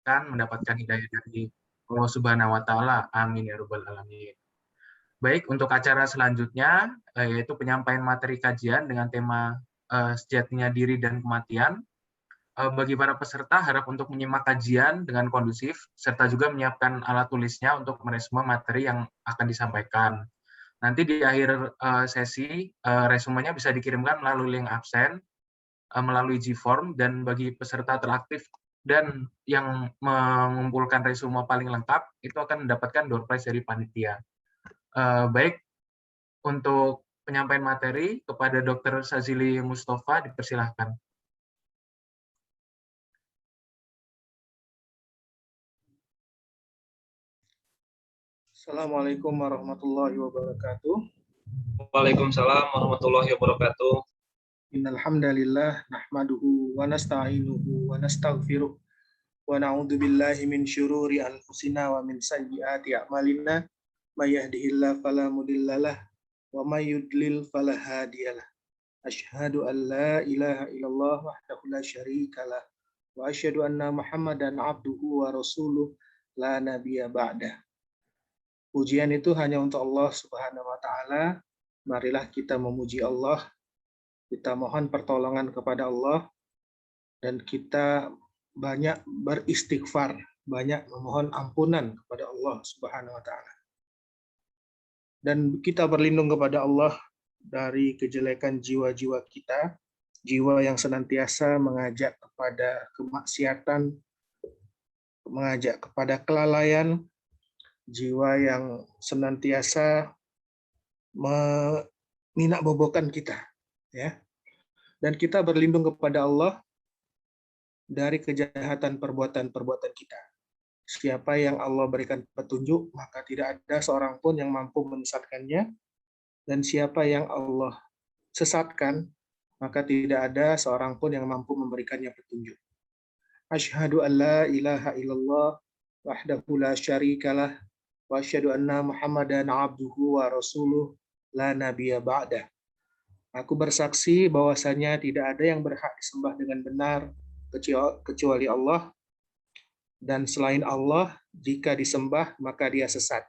didoakan mendapatkan hidayah dari Allah Subhanahu wa taala. Amin ya rabbal alamin. Baik, untuk acara selanjutnya yaitu penyampaian materi kajian dengan tema sejatinya diri dan kematian. Bagi para peserta harap untuk menyimak kajian dengan kondusif serta juga menyiapkan alat tulisnya untuk merespon materi yang akan disampaikan. Nanti di akhir sesi resumenya bisa dikirimkan melalui link absen melalui G-Form, dan bagi peserta teraktif dan yang mengumpulkan resume paling lengkap itu akan mendapatkan door prize dari panitia. Baik, untuk penyampaian materi kepada Dr. Sazili Mustafa dipersilahkan. Assalamualaikum warahmatullahi wabarakatuh. Waalaikumsalam warahmatullahi wabarakatuh. Innal hamdalillah nahmaduhu wa nasta'inuhu wa nastaghfiruh wa na'udzu billahi min syururi anfusina wa min sayyiati a'malina may yahdihillahu fala mudhillalah wa may yudlil fala hadiyalah. Asyhadu an la ilaha illallah wahdahu la syarikalah wa asyhadu anna Muhammadan abduhu wa rasuluh la nabiyya ba'dah. Pujian itu hanya untuk Allah Subhanahu wa taala. Marilah kita memuji Allah, kita mohon pertolongan kepada Allah, dan kita banyak beristighfar, banyak memohon ampunan kepada Allah Subhanahu wa taala. Dan kita berlindung kepada Allah dari kejelekan jiwa-jiwa kita, jiwa yang senantiasa mengajak kepada kemaksiatan, mengajak kepada kelalaian, jiwa yang senantiasa meminakbobokan kita, ya. Dan kita berlindung kepada Allah dari kejahatan perbuatan-perbuatan kita. Siapa yang Allah berikan petunjuk, maka tidak ada seorang pun yang mampu menyesatkannya. Dan siapa yang Allah sesatkan, maka tidak ada seorang pun yang mampu memberikannya petunjuk. Asyhadu an la ilaha illallah wahdahu la syarikalah wa asyhadu anna Muhammadan abduhu wa rasuluh la nabiyya ba'dah. Aku bersaksi bahwasanya tidak ada yang berhak disembah dengan benar kecuali Allah, dan selain Allah jika disembah maka dia sesat.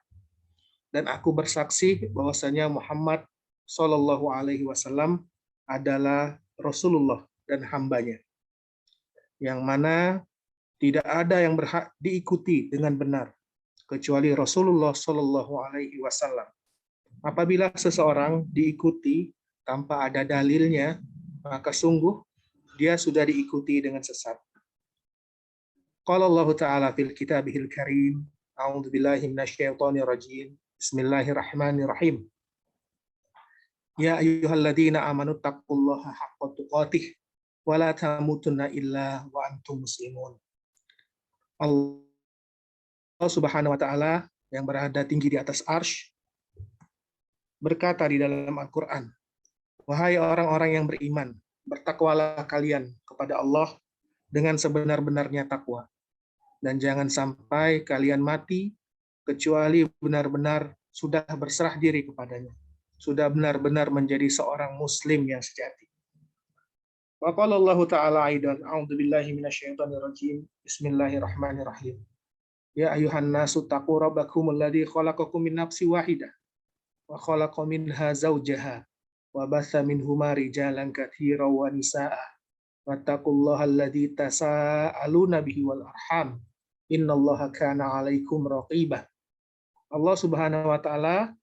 Dan aku bersaksi bahwasanya Muhammad Shallallahu Alaihi Wasallam adalah Rasulullah dan hambanya, yang mana tidak ada yang berhak diikuti dengan benar kecuali Rasulullah Shallallahu Alaihi Wasallam. Apabila seseorang diikuti tanpa ada dalilnya, maka sungguh dia sudah diikuti dengan sesat. Qala Allah Ta'ala fil kitabihil karim, a'udzu billahi minasyaitonir rajim. Bismillahirrahmanirrahim. Ya ayyuhalladzina amanu taqullaha haqqa tuqatih wa la tamutunna illa wa antum muslimun. Allah Subhanahu wa taala yang berada tinggi di atas arsy berkata di dalam Al-Qur'an, wahai orang-orang yang beriman, bertakwalah kalian kepada Allah dengan sebenar-benarnya takwa, dan jangan sampai kalian mati kecuali benar-benar sudah berserah diri kepadanya, sudah benar-benar menjadi seorang muslim yang sejati. Wa qala Allah Ta'ala aidan, a'udzu billahi minasyaitonir rajim. Bismillahirrahmanirrahim. Ya ayuhan nasu taqu rabbakumul ladzi khalaqakum min nafsin wahidah wa khalaqa minha zawjaha wa batha minhuma rijalan katsiran wa nisaa wattaqullaha alladzi tasaaluna bihi wal arham innallaha kana 'alaikum raqiba. Allah Subhanahu wa taala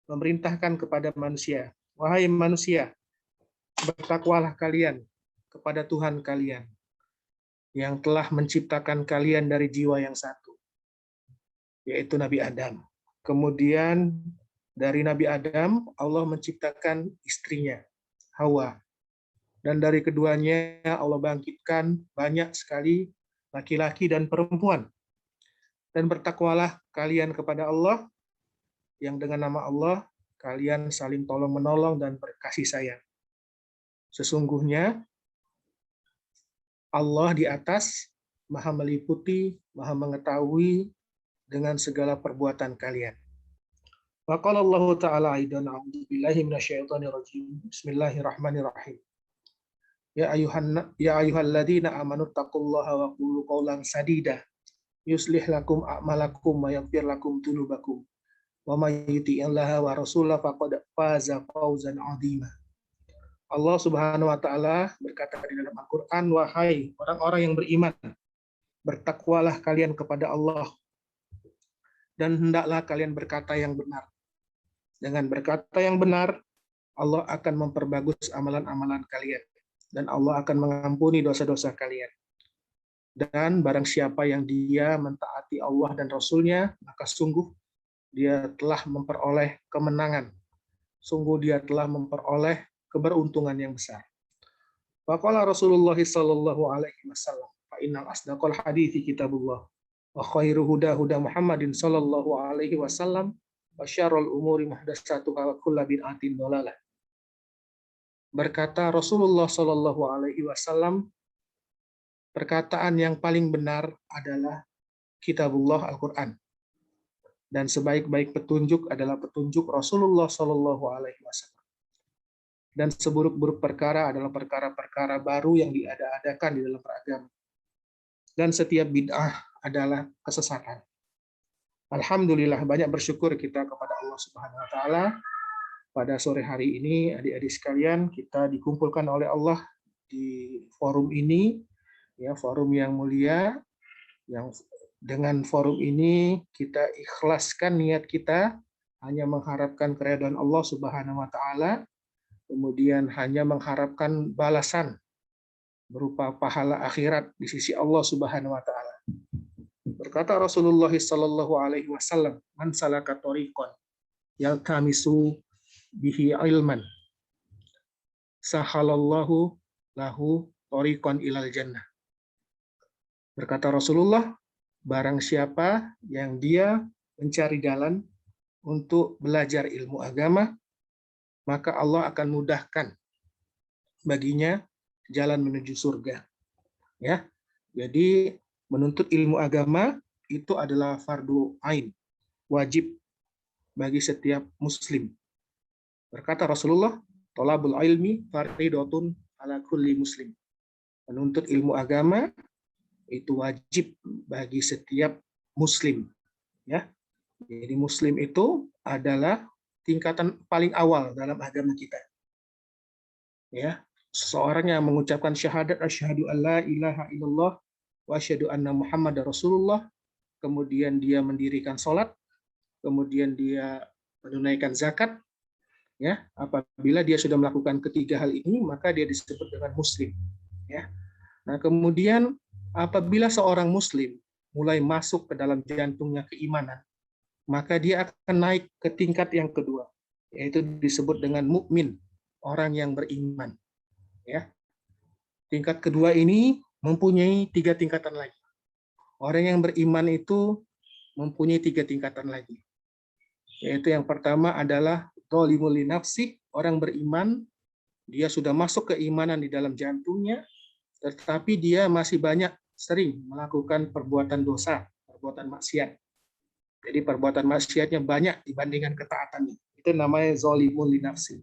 memerintahkan kepada manusia, wahai manusia, bertakwalah kalian kepada Tuhan kalian yang telah menciptakan kalian dari jiwa yang satu, yaitu Nabi Adam. Kemudian dari Nabi Adam, Allah menciptakan istrinya, Hawa. Dan dari keduanya Allah bangkitkan banyak sekali laki-laki dan perempuan. Dan bertakwalah kalian kepada Allah, yang dengan nama Allah kalian saling tolong-menolong dan berkasih sayang. Sesungguhnya Allah di atas Maha meliputi, Maha mengetahui dengan segala perbuatan kalian. Wa qala Allah Ta'ala aidan, a'udzu billahi minasyaitonir rajim. Bismillahirrahmanirrahim. Ya ayyuhalladzina amanu taqullaha wa qulu qawlan sadida yuslih lakum a'malakum wa yaghfir lakum dzunubakum. Wa may yuti'illaha wa rasulahu faqad faza fawzan 'azima. Allah Subhanahu wa taala berkata di dalam Al-Qur'an, wahai orang-orang yang beriman, bertakwalah kalian kepada Allah dan hendaklah kalian berkata yang benar. Dengan berkata yang benar, Allah akan memperbagus amalan-amalan kalian dan Allah akan mengampuni dosa-dosa kalian. Dan barang siapa yang dia mentaati Allah dan Rasul-Nya, maka sungguh dia telah memperoleh kemenangan. Sungguh dia telah memperoleh keberuntungan yang besar. Faqala Rasulullah sallallahu alaihi wasallam, fa innal asdaqal hadithi kitabullah wa khairu huda huda Muhammadin sallallahu alaihi wasallam wa syarrul umuri muhdatsatuha wa kullu bid'atin dhalalah. Berkata Rasulullah sallallahu alaihi wasallam, perkataan yang paling benar adalah kitabullah Al-Qur'an. Dan sebaik-baik petunjuk adalah petunjuk Rasulullah sallallahu alaihi wasallam. Dan seburuk-buruk perkara adalah perkara-perkara baru yang diada-adakan di dalam beragama. Dan setiap bid'ah adalah kesesatan. Alhamdulillah, banyak bersyukur kita kepada Allah Subhanahu wa taala. Pada sore hari ini, adik-adik sekalian, kita dikumpulkan oleh Allah di forum ini, ya, forum yang mulia, yang dengan forum ini kita ikhlaskan niat kita hanya mengharapkan keridhaan Allah Subhanahu wa taala, kemudian hanya mengharapkan balasan berupa pahala akhirat di sisi Allah Subhanahu wa taala. Berkata Rasulullah sallallahu alaihi wasallam, "Man salaka thariqan yaltamisu bihi ilman, sahalallahu lahu thariqan ilal jannah." Berkata Rasulullah, barang siapa yang dia mencari jalan untuk belajar ilmu agama, maka Allah akan mudahkan baginya jalan menuju surga. Ya. Jadi menuntut ilmu agama itu adalah fardu ain, wajib bagi setiap muslim. Berkata Rasulullah, thalabul ilmi fardhatun ala kulli muslim. Menuntut ilmu agama itu wajib bagi setiap muslim, ya. Jadi muslim itu adalah tingkatan paling awal dalam agama kita, ya. Seseorang yang mengucapkan syahadat asyhadu alla ilaha illallah wa asyhadu anna muhammadar rasulullah, kemudian dia mendirikan sholat, kemudian dia menunaikan zakat, ya. Apabila dia sudah melakukan ketiga hal ini, maka dia disebut dengan muslim, ya. Nah, kemudian apabila seorang muslim mulai masuk ke dalam jantungnya keimanan, maka dia akan naik ke tingkat yang kedua, yaitu disebut dengan mukmin, orang yang beriman. Ya. Tingkat kedua ini mempunyai 3 tingkatan lagi. Orang yang beriman itu mempunyai 3 tingkatan lagi. Yaitu yang pertama adalah dhalimul li nafsi, orang beriman, dia sudah masuk keimanan di dalam jantungnya, tetapi dia masih banyak sering melakukan perbuatan dosa, perbuatan maksiat. Jadi perbuatan maksiatnya banyak dibandingkan ketaatannya. Itu namanya zalimul li nafsi.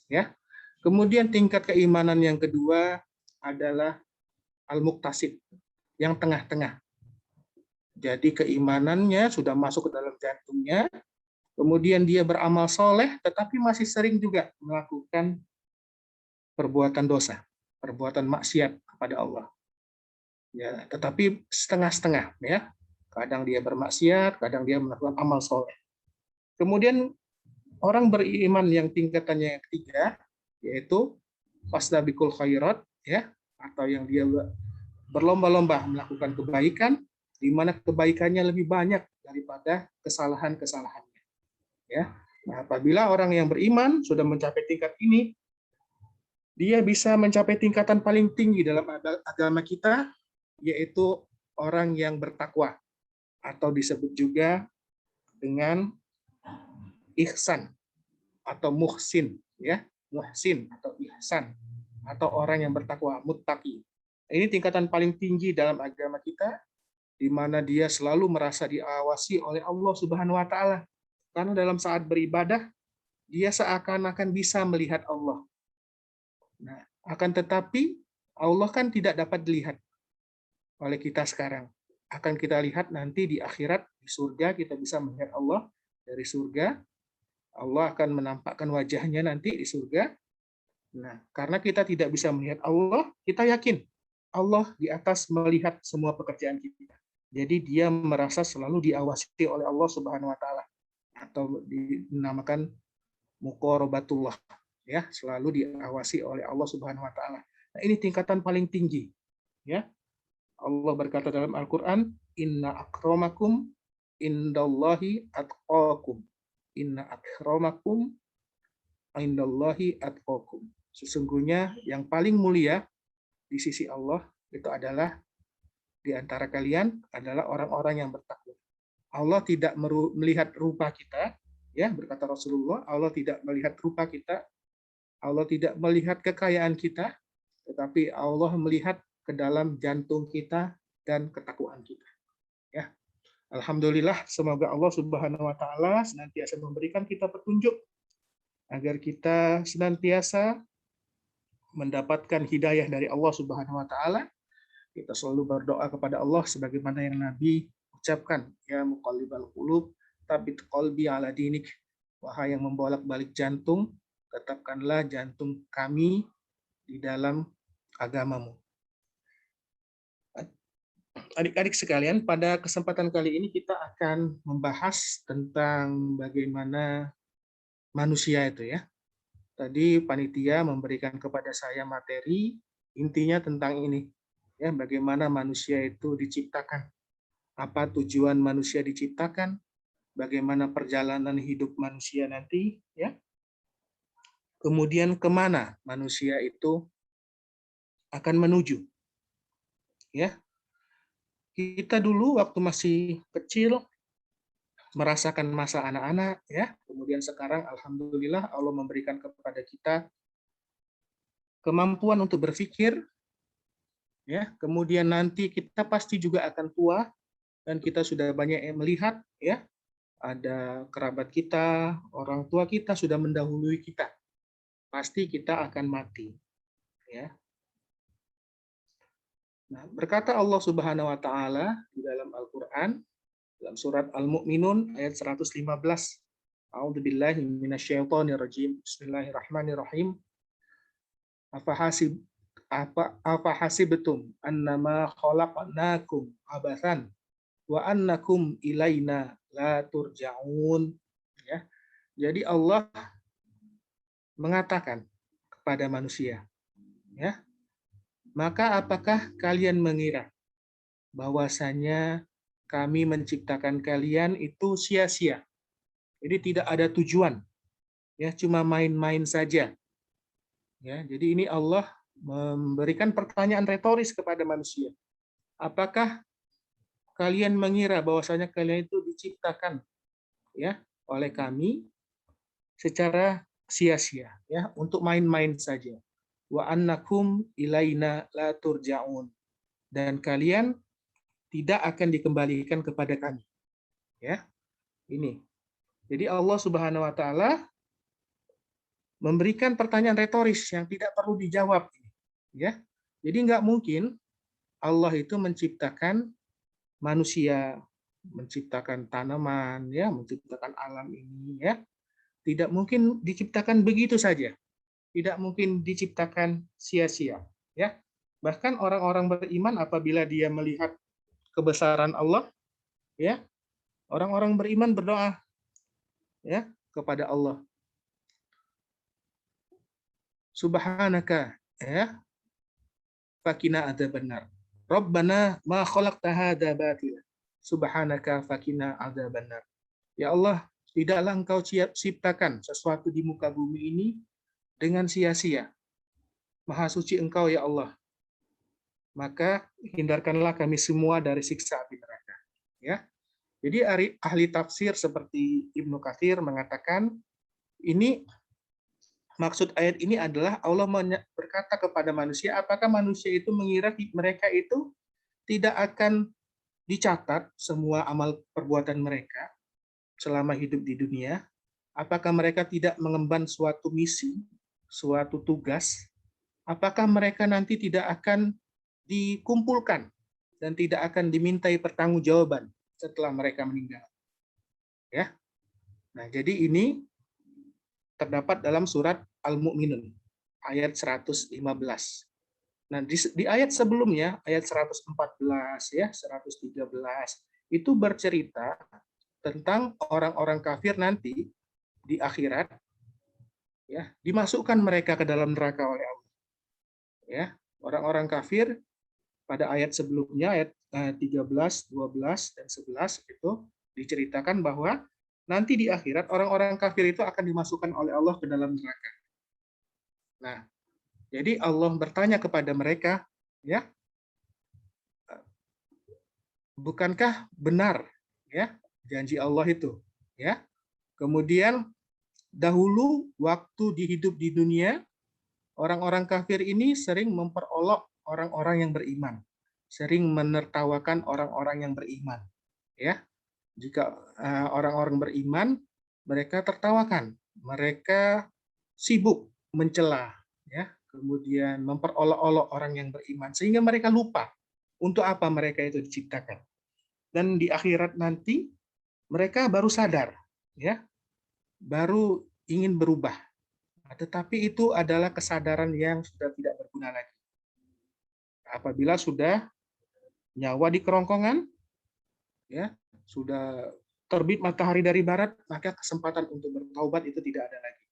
Ya. Kemudian tingkat keimanan yang kedua adalah al-muqtasid, yang tengah-tengah. Jadi keimanannya sudah masuk ke dalam jantungnya, kemudian dia beramal soleh, tetapi masih sering juga melakukan perbuatan dosa, perbuatan maksiat kepada Allah. Ya, tetapi setengah-setengah, ya. Kadang dia bermaksiat, kadang dia melakukan amal soleh. Kemudian orang beriman yang tingkatannya yang ketiga, yaitu fastabiqul khairat, ya, atau yang dia berlomba-lomba melakukan kebaikan, di mana kebaikannya lebih banyak daripada kesalahan-kesalahannya. Ya. Nah, apabila orang yang beriman sudah mencapai tingkat ini, dia bisa mencapai tingkatan paling tinggi dalam agama kita, yaitu orang yang bertakwa, atau disebut juga dengan ihsan atau muhsin, ya, muhsin atau ihsan, atau orang yang bertakwa, muttaqi. Ini tingkatan paling tinggi dalam agama kita, di mana dia selalu merasa diawasi oleh Allah Subhanahu wa taala. Karena dalam saat beribadah, dia seakan-akan bisa melihat Allah. Nah, akan tetapi Allah kan tidak dapat dilihat oleh kita sekarang. akan kita lihat nanti di akhirat, di surga kita bisa melihat Allah dari surga. Allah akan menampakkan wajahnya nanti di surga. Nah, karena kita tidak bisa melihat Allah, kita yakin Allah di atas melihat semua pekerjaan kita. Jadi dia merasa selalu diawasi oleh Allah Subhanahu wa taala, atau dinamakan muqarabatullah, ya, selalu diawasi oleh Allah Subhanahu wa taala. Nah, ini tingkatan paling tinggi, ya. Allah berkata dalam Al-Qur'an, "Inna akramakum indallahi atqakum." Inna akramakum indallahi atqakum. Sesungguhnya yang paling mulia di sisi Allah itu adalah di antara kalian adalah orang-orang yang bertakwa. Allah tidak melihat rupa kita, ya, berkata Rasulullah, Allah tidak melihat rupa kita, Allah tidak melihat kekayaan kita, tetapi Allah melihat ke dalam jantung kita dan ketakwaan kita. Ya. Alhamdulillah, semoga Allah Subhanahu wa taala senantiasa memberikan kita petunjuk agar kita senantiasa mendapatkan hidayah dari Allah Subhanahu wa taala. Kita selalu berdoa kepada Allah sebagaimana yang Nabi ucapkan, ya muqallibal qulub, tsabbit qalbi ala dinik. Wahai yang membolak-balik jantung, tetapkanlah jantung kami di dalam agamamu. Adik-adik sekalian, pada kesempatan kali ini kita akan membahas tentang bagaimana manusia itu, ya. Tadi panitia memberikan kepada saya materi, intinya tentang ini, ya, bagaimana manusia itu diciptakan, apa tujuan manusia diciptakan, bagaimana perjalanan hidup manusia nanti, ya. Kemudian kemana manusia itu akan menuju, ya. Kita dulu waktu masih kecil merasakan masa anak-anak, ya. Kemudian sekarang alhamdulillah Allah memberikan kepada kita kemampuan untuk berpikir, ya. Kemudian nanti kita pasti juga akan tua dan kita sudah banyak yang melihat, ya. Ada kerabat kita, orang tua kita sudah mendahului kita. Pasti kita akan mati, ya. Nah, berkata Allah Subhanahu wa taala di dalam Al-Qur'an dalam surat Al-Mu'minun ayat 115. A'udzubillahi minasyaitonirrajim. Bismillahirrahmanirrahim. Afahasibtum annama khalaqnakum abathan wa annakum ilaina la turja'un. Ya. Jadi Allah mengatakan kepada manusia, ya, maka apakah kalian mengira bahwasanya kami menciptakan kalian itu sia-sia? Jadi tidak ada tujuan, ya, cuma main-main saja. Ya, jadi ini Allah memberikan pertanyaan retoris kepada manusia. Apakah kalian mengira bahwasanya kalian itu diciptakan, ya, oleh kami secara sia-sia, ya, untuk main-main saja? Wa annakum ilaina la turja'un, dan kalian tidak akan dikembalikan kepada kami, ya. Ini jadi Allah Subhanahu wa taala memberikan pertanyaan retoris yang tidak perlu dijawab, ya. Jadi nggak mungkin Allah itu menciptakan manusia, menciptakan tanaman, ya, menciptakan alam ini, ya. Tidak mungkin diciptakan begitu saja. Tidak mungkin diciptakan sia-sia, ya. Bahkan orang-orang beriman apabila dia melihat kebesaran Allah, ya, orang-orang beriman berdoa, ya, kepada Allah. Subhanaka, ya, fakina adzabannar. Rabbana ma khalaqta hadza batila. Subhanaka fakina adzabannar. Ya Allah, tidaklah Engkau ciptakan sesuatu di muka bumi ini dengan sia-sia. Maha suci Engkau, ya Allah. Maka hindarkanlah kami semua dari siksa api neraka. Ya. Jadi ahli tafsir seperti Ibnu Katsir mengatakan ini maksud ayat ini adalah Allah berkata kepada manusia, apakah manusia itu mengira mereka itu tidak akan dicatat semua amal perbuatan mereka selama hidup di dunia? Apakah mereka tidak mengemban suatu misi, suatu tugas? Apakah mereka nanti tidak akan dikumpulkan dan tidak akan dimintai pertanggungjawaban setelah mereka meninggal. Ya. Nah, jadi ini terdapat dalam surat Al-Mu'minun ayat 115. Nah, di ayat sebelumnya, ayat 114 ya, 113 itu bercerita tentang orang-orang kafir nanti di akhirat ya, dimasukkan mereka ke dalam neraka oleh Allah. Ya, orang-orang kafir pada ayat sebelumnya ayat 13, 12 dan 11 itu diceritakan bahwa nanti di akhirat orang-orang kafir itu akan dimasukkan oleh Allah ke dalam neraka. Nah, jadi Allah bertanya kepada mereka, ya, bukankah benar ya janji Allah itu, ya? Kemudian dahulu waktu hidup di dunia, orang-orang kafir ini sering memperolok orang-orang yang beriman, sering menertawakan orang-orang yang beriman, ya. Jika orang-orang beriman, mereka tertawakan, mereka sibuk mencela, ya, kemudian memperolok-olok orang yang beriman, sehingga mereka lupa untuk apa mereka itu diciptakan. Dan di akhirat nanti mereka baru sadar, ya, baru ingin berubah. Tetapi itu adalah kesadaran yang sudah tidak berguna lagi. Apabila sudah nyawa di kerongkongan, ya, sudah terbit matahari dari barat, maka kesempatan untuk bertaubat itu tidak ada lagi.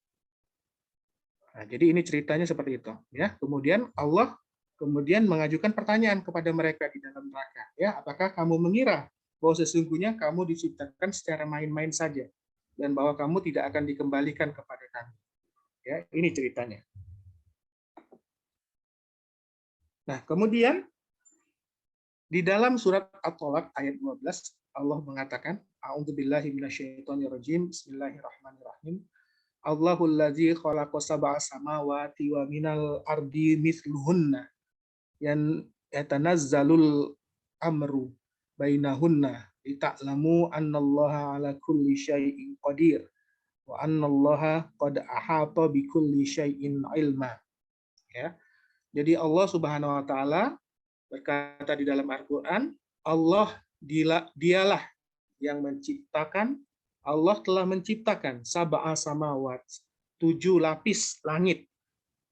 Nah, jadi ini ceritanya seperti itu, ya. Kemudian Allah mengajukan pertanyaan kepada mereka di dalam neraka, ya, apakah kamu mengira bahwa sesungguhnya kamu diciptakan secara main-main saja dan bahwa kamu tidak akan dikembalikan kepada kami? Ya, ini ceritanya. Nah, kemudian di dalam surat At-Tolak ayat 12 Allah mengatakan, A'udzubillahi minasyaitonirrajim, Bismillahirrahmanirrahim. Allahul ladzi khalaqa sab'a samawati wa minal ardi mithluhunna yan yatanazzalul amru bainahunna lita'lamu annallaha ala kulli syai'in qadir wa annallaha qad ahata bikulli syai'in ilma. Ya. Jadi Allah Subhanahu wa taala berkata di dalam Al-Qur'an, Allah dialah yang menciptakan, Allah telah menciptakan sab'a samawat, 7 lapis langit.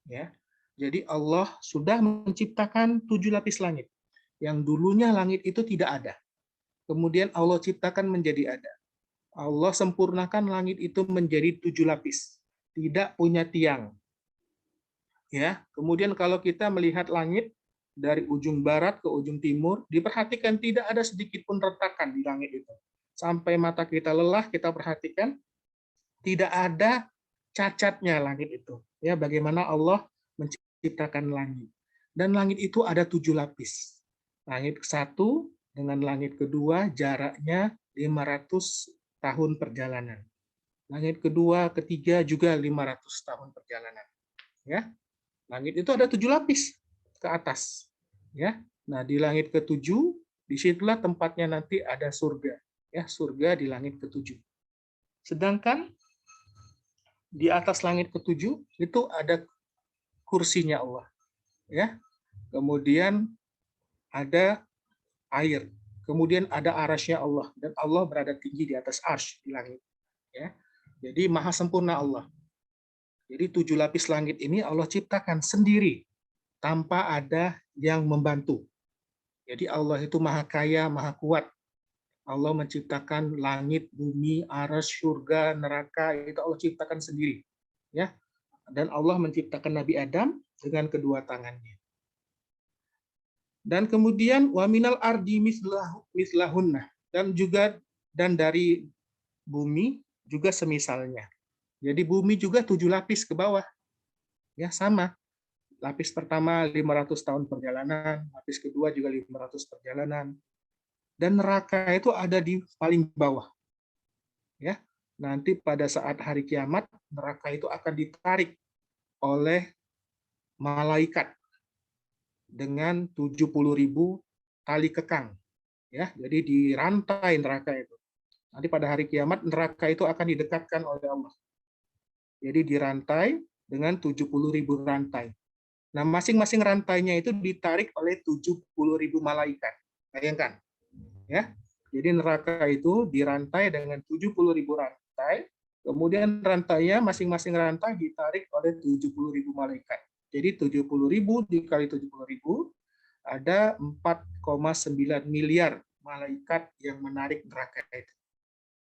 Ya. Jadi Allah sudah menciptakan 7 lapis langit. Yang dulunya langit itu tidak ada. Kemudian Allah ciptakan menjadi ada. Allah sempurnakan langit itu menjadi 7 lapis. Tidak punya tiang. Ya. Kemudian kalau kita melihat langit dari ujung barat ke ujung timur, diperhatikan tidak ada sedikit pun retakan di langit itu. Sampai mata kita lelah, kita perhatikan tidak ada cacatnya langit itu. Ya, bagaimana Allah menciptakan langit. Dan langit itu ada 7 lapis. Langit satu dengan langit kedua jaraknya 500 tahun perjalanan. Langit kedua, ketiga juga 500 tahun perjalanan. Ya, langit itu ada 7 lapis ke atas. Ya, nah di langit ke-7 disitulah tempatnya nanti ada surga. Ya, surga di langit ke-7. Sedangkan di atas langit ke-7 itu ada kursinya Allah. Ya. Kemudian ada air. Kemudian ada arasy-Nya Allah dan Allah berada tinggi di atas arsy di langit. Ya. Jadi maha sempurna Allah. Jadi 7 lapis langit ini Allah ciptakan sendiri tanpa ada yang membantu. Jadi Allah itu maha kaya, maha kuat. Allah menciptakan langit, bumi, arasy, surga, neraka, itu Allah ciptakan sendiri. Ya. Dan Allah menciptakan Nabi Adam dengan kedua tangannya. Dan kemudian wa minal ardi mislahunna, dan dari bumi juga semisalnya. Jadi bumi juga 7 lapis ke bawah. Ya, sama. Lapis pertama 500 tahun perjalanan, lapis kedua juga 500 perjalanan. Dan neraka itu ada di paling bawah. Ya. Nanti pada saat hari kiamat, neraka itu akan ditarik oleh malaikat dengan 70.000 tali kekang. Ya, jadi dirantai neraka itu. Nanti pada hari kiamat neraka itu akan didekatkan oleh Allah. Jadi dirantai dengan 70.000 rantai. Nah, masing-masing rantainya itu ditarik oleh 70.000 malaikat. Bayangkan, ya. Jadi neraka itu dirantai dengan 70.000 rantai, kemudian rantainya masing-masing rantai ditarik oleh 70.000 malaikat. Jadi 70.000 dikali 70.000 ada 4,9 miliar malaikat yang menarik neraka itu.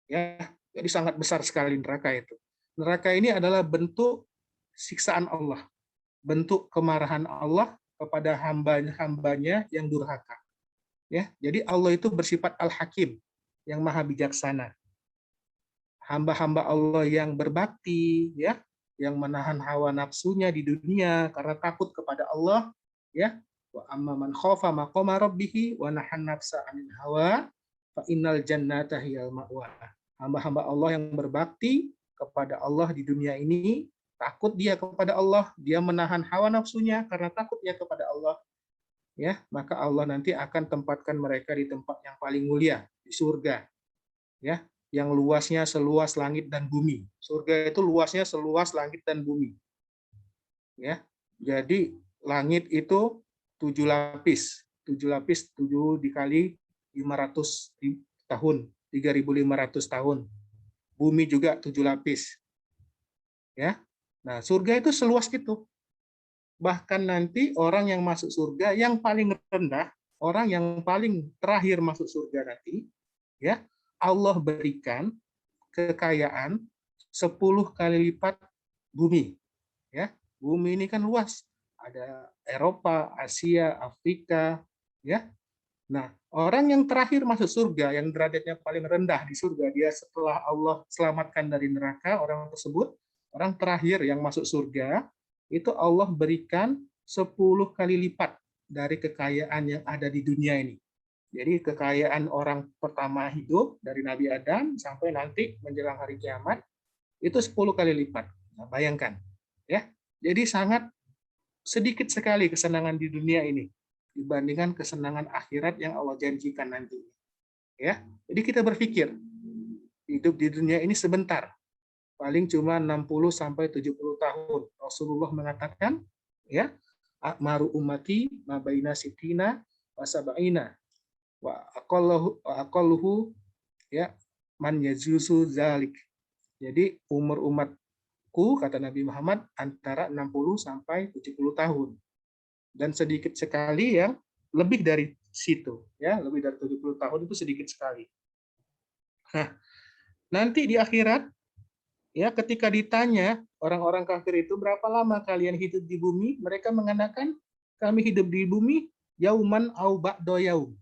Ya, jadi sangat besar sekali neraka itu. Neraka ini adalah bentuk siksaan Allah, bentuk kemarahan Allah kepada hambanya yang durhaka. Ya, jadi Allah itu bersifat Al-Hakim, yang maha bijaksana. Hamba-hamba Allah yang berbakti, ya, yang menahan hawa nafsunya di dunia karena takut kepada Allah, ya. Wa amma man khafa maqama rabbih wa nahan nafsa 'anil hawa fa innal jannata hiyal ma'wa. Hamba-hamba Allah yang berbakti kepada Allah di dunia ini, takut dia kepada Allah, dia menahan hawa nafsunya karena takutnya kepada Allah, ya, maka Allah nanti akan tempatkan mereka di tempat yang paling mulia, di surga, ya, yang luasnya seluas langit dan bumi. Surga itu luasnya seluas langit dan bumi, ya. Jadi langit itu 7 lapis, 7 dikali 500 tahun, 3.500 tahun. Bumi juga 7 lapis, ya. Nah, surga itu seluas itu. Bahkan nanti orang yang masuk surga yang paling rendah, orang yang paling terakhir masuk surga nanti, ya, Allah berikan kekayaan 10 kali lipat bumi, ya. Bumi ini kan luas, ada Eropa, Asia, Afrika, ya. Nah, orang yang terakhir masuk surga, yang derajatnya paling rendah di surga, dia setelah Allah selamatkan dari neraka, orang tersebut, orang terakhir yang masuk surga, itu Allah berikan 10 kali lipat dari kekayaan yang ada di dunia ini. Jadi kekayaan orang pertama hidup dari Nabi Adam sampai nanti menjelang hari kiamat itu 10 kali lipat. Nah, bayangkan, ya. Jadi sangat sedikit sekali kesenangan di dunia ini dibandingkan kesenangan akhirat yang Allah janjikan nanti. Ya. Jadi kita berpikir hidup di dunia ini sebentar. Paling cuma 60 sampai 70 tahun. Rasulullah mengatakan, ya, akmaru ummati ma baina sitina wa sab'ina wa aqalluhu ya man yajusu zalik. Jadi umur umatku, kata Nabi Muhammad, antara 60 sampai 70 tahun. Dan sedikit sekali yang lebih dari situ, ya, lebih dari 70 tahun itu sedikit sekali. Nah, nanti di akhirat, ya, ketika ditanya orang-orang kafir itu berapa lama kalian hidup di bumi, mereka mengatakan kami hidup di bumi yauman au ba'da yaum.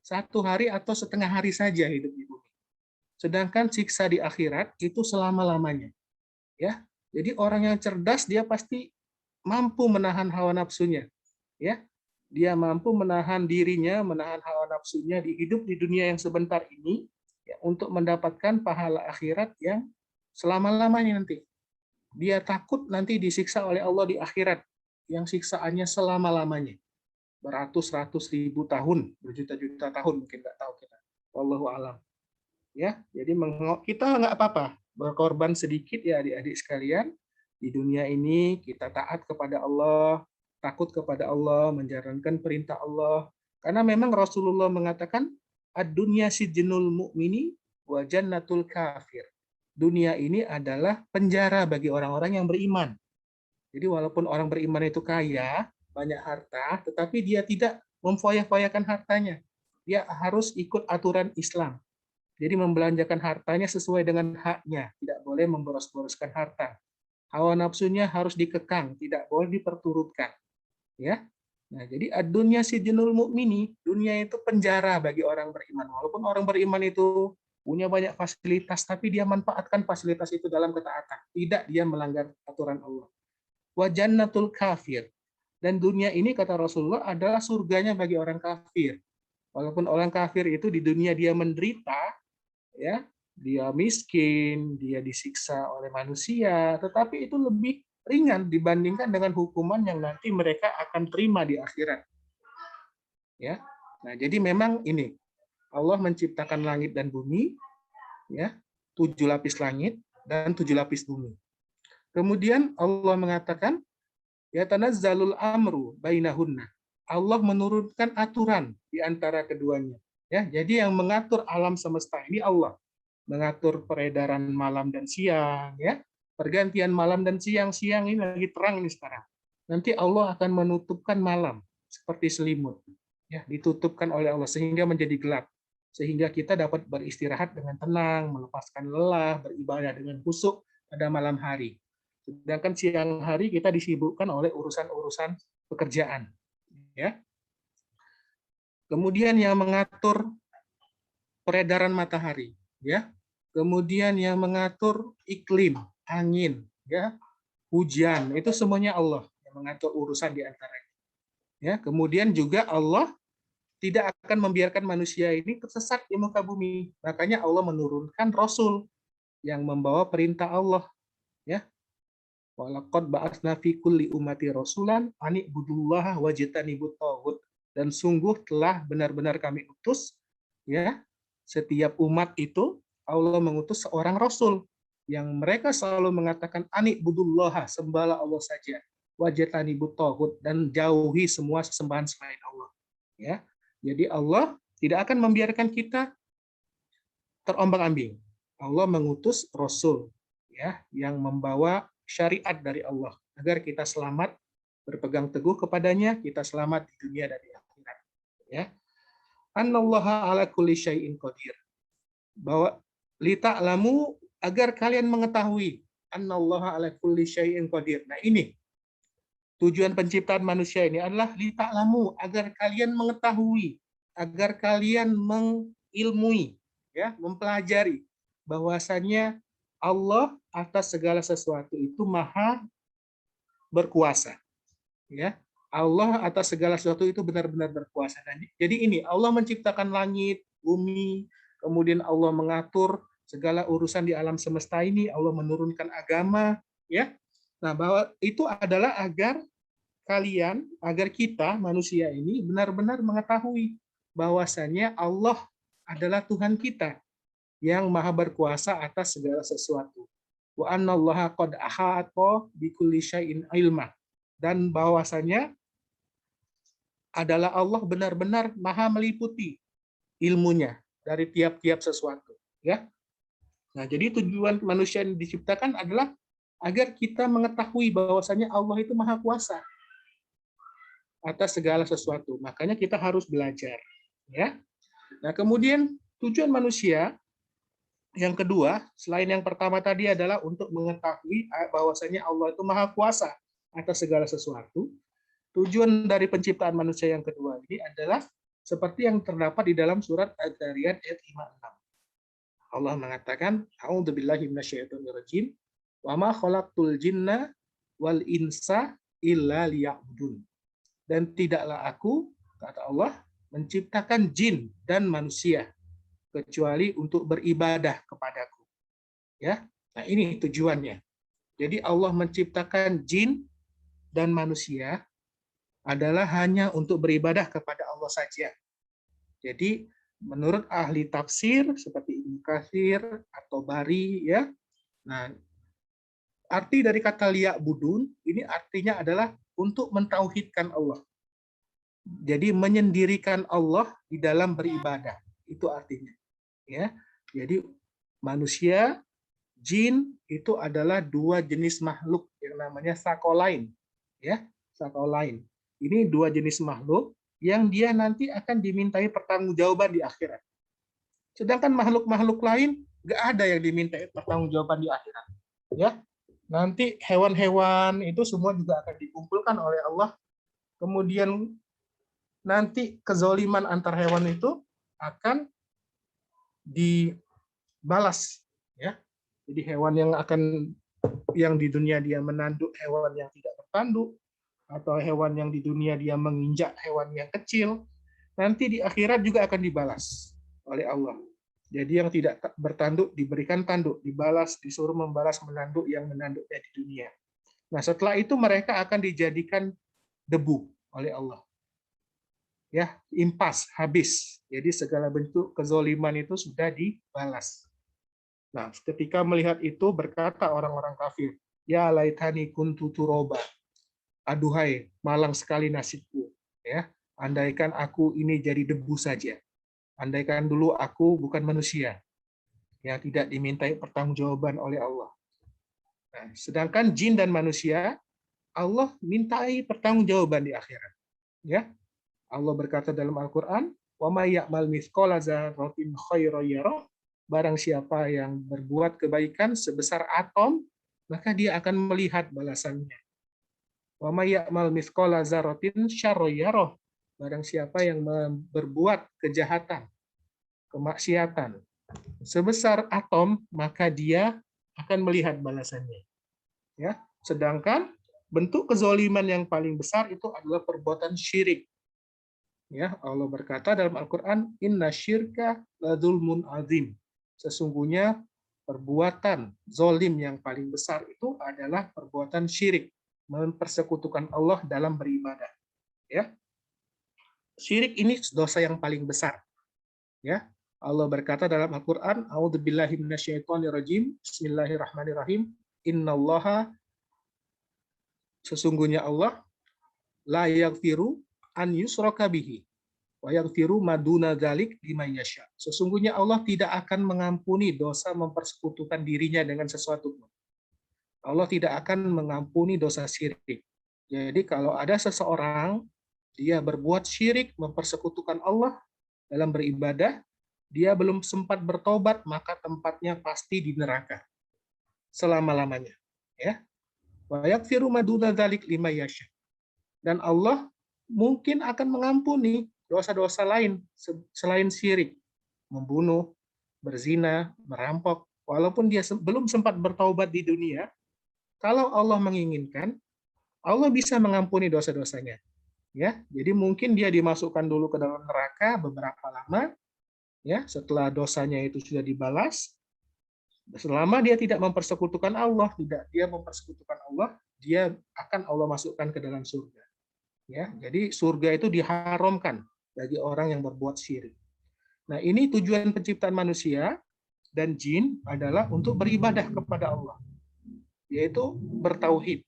1 hari atau setengah hari saja hidup di bumi. Sedangkan siksa di akhirat itu selama-lamanya. Ya. Jadi orang yang cerdas dia pasti mampu menahan hawa nafsunya. Ya. Dia mampu menahan dirinya, menahan hawa nafsunya di hidup di dunia yang sebentar ini, ya, untuk mendapatkan pahala akhirat yang selama-lamanya nanti. Dia takut nanti disiksa oleh Allah di akhirat, yang siksaannya selama-lamanya. Beratus-ratus ribu tahun, berjuta-juta tahun mungkin, nggak tahu kita. Wallahu alam. Ya, jadi kita nggak apa-apa berkorban sedikit ya adik-adik sekalian. Di dunia ini kita taat kepada Allah, takut kepada Allah, menjalankan perintah Allah. Karena memang Rasulullah mengatakan ad-dunya sijnul mu'mini wa jannatul kafir. Dunia ini adalah penjara bagi orang-orang yang beriman. Jadi walaupun orang beriman itu kaya, banyak harta, tetapi dia tidak memfoya-foyakan hartanya. Dia harus ikut aturan Islam. Jadi membelanjakan hartanya sesuai dengan haknya, tidak boleh memboros-boroskan harta. Hawa nafsunya harus dikekang, tidak boleh diperturutkan. Ya. Nah, jadi ad-dunya sijnul mu'mini, dunia itu penjara bagi orang beriman. Walaupun orang beriman itu punya banyak fasilitas, tapi dia manfaatkan fasilitas itu dalam ketaatan. Tidak dia melanggar aturan Allah. Wa jannatul kafir. Dan dunia ini, kata Rasulullah, adalah surganya bagi orang kafir. Walaupun orang kafir itu di dunia dia menderita, ya, dia miskin, dia disiksa oleh manusia, tetapi itu lebih ringan dibandingkan dengan hukuman yang nanti mereka akan terima di akhirat. Ya. Nah, jadi memang ini Allah menciptakan langit dan bumi, ya, 7 lapis langit dan 7 lapis bumi. Kemudian Allah mengatakan, ya tanazzalul amru bainahunna. Allah menurunkan aturan di antara keduanya. Ya, jadi yang mengatur alam semesta ini Allah, mengatur peredaran malam dan siang, ya, pergantian malam dan siang. Siang ini lagi terang ini sekarang. Nanti Allah akan menutupkan malam seperti selimut, ya, ditutupkan oleh Allah sehingga menjadi gelap, sehingga kita dapat beristirahat dengan tenang, melepaskan lelah, beribadah dengan khusyuk pada malam hari. Sedangkan siang hari kita disibukkan oleh urusan-urusan pekerjaan, ya. Kemudian yang mengatur peredaran matahari, ya. Kemudian yang mengatur iklim, angin, ya, hujan, itu semuanya Allah yang mengatur urusan di antaranya. Ya, kemudian juga Allah tidak akan membiarkan manusia ini tersesat di muka bumi. Makanya Allah menurunkan Rasul yang membawa perintah Allah, ya. Walaqad ba'atsna fi kulli ummati rasulan an ibudullaha wajtanibut taghut. Dan sungguh telah benar-benar kami utus, ya, setiap umat itu Allah mengutus seorang rasul yang mereka selalu mengatakan ani budullaha, sembahlah Allah saja, wajtanibut taghut, dan jauhi semua sesembahan selain Allah, ya. Jadi Allah tidak akan membiarkan kita terombang-ambing. Allah mengutus rasul, ya, yang membawa syariat dari Allah agar kita selamat, berpegang teguh kepadanya, kita selamat di dunia dan di akhirat, ya. Annallaha ala kulli syai'in qadir. Bahwa lita'lamu, agar kalian mengetahui, annallaha ala kulli syai'in qadir. Nah, ini tujuan penciptaan manusia ini adalah lita'lamu, agar kalian mengetahui, agar kalian mengilmui, ya, mempelajari bahwasannya Allah atas segala sesuatu itu maha berkuasa, ya. Allah atas segala sesuatu itu benar-benar berkuasa. Jadi ini Allah menciptakan langit, bumi, kemudian Allah mengatur segala urusan di alam semesta ini, Allah menurunkan agama, ya. Nah, bahwa itu adalah agar kalian, agar kita manusia ini benar-benar mengetahui bahwasannya Allah adalah Tuhan kita yang maha berkuasa atas segala sesuatu. Wa annallaha qad ahata bikulli syai'in ilma. Dan bahwasanya adalah Allah benar-benar maha meliputi ilmunya dari tiap-tiap sesuatu, ya. Nah, jadi tujuan manusia yang diciptakan adalah agar kita mengetahui bahwasanya Allah itu maha kuasa atas segala sesuatu. Makanya kita harus belajar, ya. Nah, kemudian tujuan manusia yang kedua, selain yang pertama tadi adalah untuk mengetahui bahwasanya Allah itu maha kuasa atas segala sesuatu. Tujuan dari penciptaan manusia yang kedua ini adalah seperti yang terdapat di dalam surat Ad-Dzariyat ayat 56. Allah mengatakan, A'udzubillahi minasyaitonirrajim, wa ma khalaqtul jinna wal insa illa liya'budun. Dan tidaklah aku, kata Allah, menciptakan jin dan manusia kecuali untuk beribadah kepadaku. Ya. Nah, ini tujuannya. Jadi Allah menciptakan jin dan manusia adalah hanya untuk beribadah kepada Allah saja. Jadi menurut ahli tafsir seperti Ibnu Katsir atau Bari, ya. Nah, arti dari kata liya'budun ini artinya adalah untuk mentauhidkan Allah. Jadi menyendirikan Allah di dalam beribadah. Itu artinya, ya. Jadi manusia, jin itu adalah dua jenis makhluk yang namanya sakolain, ya, sakolain. Ini dua jenis makhluk yang dia nanti akan dimintai pertanggungjawaban di akhirat. Sedangkan makhluk-makhluk lain nggak ada yang dimintai pertanggungjawaban di akhirat, ya. Nanti hewan-hewan itu semua juga akan dikumpulkan oleh Allah. Kemudian nanti kezoliman antar hewan itu akan dibalas, ya. Jadi hewan yang di dunia dia menanduk hewan yang tidak bertanduk, atau hewan yang di dunia dia menginjak hewan yang kecil, nanti di akhirat juga akan dibalas oleh Allah. Jadi yang tidak bertanduk diberikan tanduk, dibalas, disuruh membalas menanduk yang menanduknya di dunia. Nah, setelah itu mereka akan dijadikan debu oleh Allah. Ya, impas, habis. Jadi segala bentuk kezoliman itu sudah dibalas. Nah, ketika melihat itu berkata orang-orang kafir, ya laitani kuntu turoba. Aduhai, malang sekali nasibku, ya. andaikan aku ini jadi debu saja. Andaikan dulu aku bukan manusia yang tidak dimintai pertanggungjawaban oleh Allah. Nah, sedangkan jin dan manusia, Allah mintai pertanggungjawaban di akhirat. Ya, Allah berkata dalam Al-Quran, "Wa may ya'mal mithqala dzarratin khairan yarah." Barang siapa yang berbuat kebaikan sebesar atom, maka dia akan melihat balasannya. Wa may ya'mal mithqala dzarratin syarran yarah. Barang siapa yang berbuat kejahatan, kemaksiatan sebesar atom, maka dia akan melihat balasannya. Ya, sedangkan bentuk kezaliman yang paling besar itu adalah perbuatan syirik. Ya, Allah berkata dalam Al-Qur'an, "Inna syirka ladzulmun azim." Sesungguhnya perbuatan zalim yang paling besar itu adalah perbuatan syirik, mempersekutukan Allah dalam beribadah. Ya. Syirik ini dosa yang paling besar. Ya. Allah berkata dalam Al-Qur'an, "A'udzubillahi minasyaitonirrajim. Bismillahirrahmanirrahim. Innallaha sesungguhnya Allah la yaghfiru an yusraka bihi wa yaghfiru maduna dzalik liman yasha." Sesungguhnya Allah tidak akan mengampuni dosa mempersekutukan dirinya dengan sesuatu pun. Allah tidak akan mengampuni dosa syirik. Jadi kalau ada seseorang dia berbuat syirik, mempersekutukan Allah dalam beribadah, dia belum sempat bertobat, maka tempatnya pasti di neraka selama-lamanya. Ya. Wa yaghfiru maduna dzalik liman yasha. Dan Allah mungkin akan mengampuni dosa-dosa lain selain syirik, membunuh, berzina, merampok, walaupun dia belum sempat bertaubat di dunia. Kalau Allah menginginkan, Allah bisa mengampuni dosa-dosanya. Ya, jadi mungkin dia dimasukkan dulu ke dalam neraka beberapa lama, ya, setelah dosanya itu sudah dibalas, selama dia tidak mempersekutukan Allah, dia akan Allah masukkan ke dalam surga. Ya, jadi surga itu diharamkan bagi orang yang berbuat syirik. Nah, ini tujuan penciptaan manusia dan jin adalah untuk beribadah kepada Allah, yaitu bertauhid.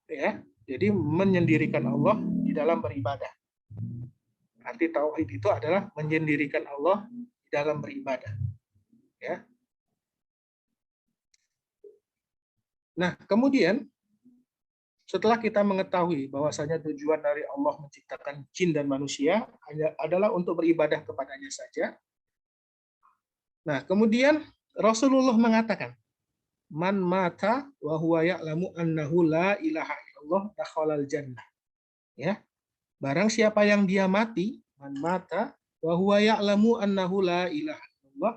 Ya, jadi menyendirikan Allah di dalam beribadah. Arti tauhid itu adalah menyendirikan Allah di dalam beribadah. Ya. Nah, kemudian setelah kita mengetahui bahwasanya tujuan dari Allah menciptakan jin dan manusia adalah untuk beribadah kepadanya saja. Nah, kemudian Rasulullah mengatakan, "Man mata wa huwa ya'lamu annahu la ilaha illallah dakhalal jannah." Ya. Barang siapa yang dia mati, man mata wa huwa ya'lamu annahu la ilaha illallah,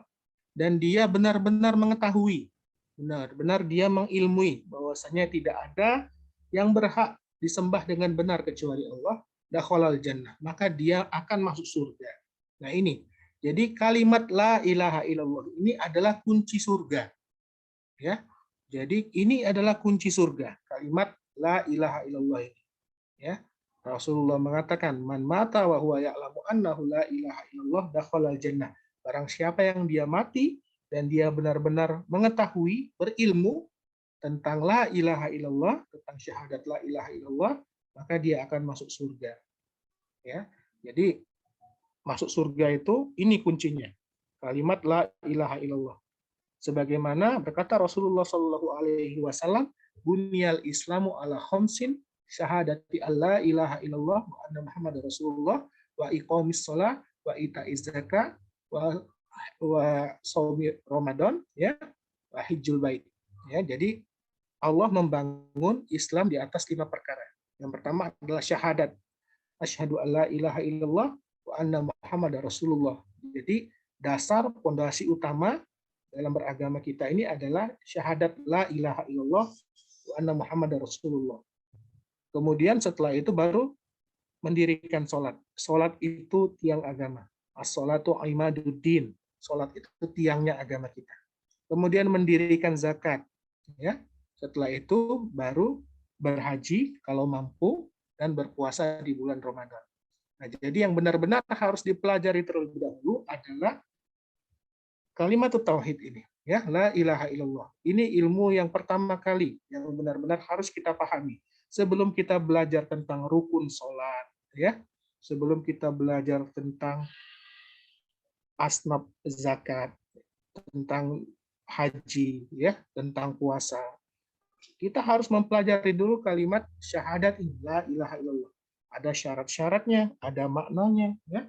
dan dia benar-benar mengetahui, benar-benar dia mengilmui bahwasanya tidak ada yang berhak disembah dengan benar kecuali Allah, dakhalal jannah, maka dia akan masuk surga. Nah, ini. Jadi kalimat la ilaha illallah ini adalah kunci surga. Ya. Jadi ini adalah kunci surga, kalimat la ilaha illallah ini. Ya. Rasulullah mengatakan, "Man mata wa huwa ya'lamu annahu la ilaha illallah dakhalal jannah." Barang siapa yang dia mati dan dia benar-benar mengetahui, berilmu tentang la ilaha illallah, tentang syahadat la ilaha illallah, maka dia akan masuk surga. Ya. Jadi masuk surga itu ini kuncinya. Kalimat la ilaha illallah. Sebagaimana berkata Rasulullah Shallallahu alaihi wasallam, "Bunyal Islamu ala khamsin, syahadati alla ilaha illallah wa anna Muhammadar Rasulullah wa iqamis shalah wa ita'iz zakah wa shaumi Ramadan, ya, wa hajjul bait." Ya, jadi Allah membangun Islam di atas 5 perkara. Yang pertama adalah syahadat. Asyhadu alla ilaha illallah wa anna Muhammadar Rasulullah. Jadi dasar pondasi utama dalam beragama kita ini adalah syahadat la ilaha illallah wa anna Muhammadar Rasulullah. Kemudian setelah itu baru mendirikan sholat. Sholat itu tiang agama. As-sholatu imaduddin. Sholat itu tiangnya agama kita. Kemudian mendirikan zakat. Ya. Setelah itu baru berhaji kalau mampu dan berpuasa di bulan Ramadan. Nah, jadi yang benar-benar harus dipelajari terlebih dahulu adalah kalimat tauhid ini. Ya, la ilaha illallah. Ini ilmu yang pertama kali yang benar-benar harus kita pahami sebelum kita belajar tentang rukun sholat, ya, sebelum kita belajar tentang asnaf zakat, tentang haji, ya, tentang puasa, kita harus mempelajari dulu kalimat syahadat la ilaha illallah. Ada syarat-syaratnya, ada maknanya, ya,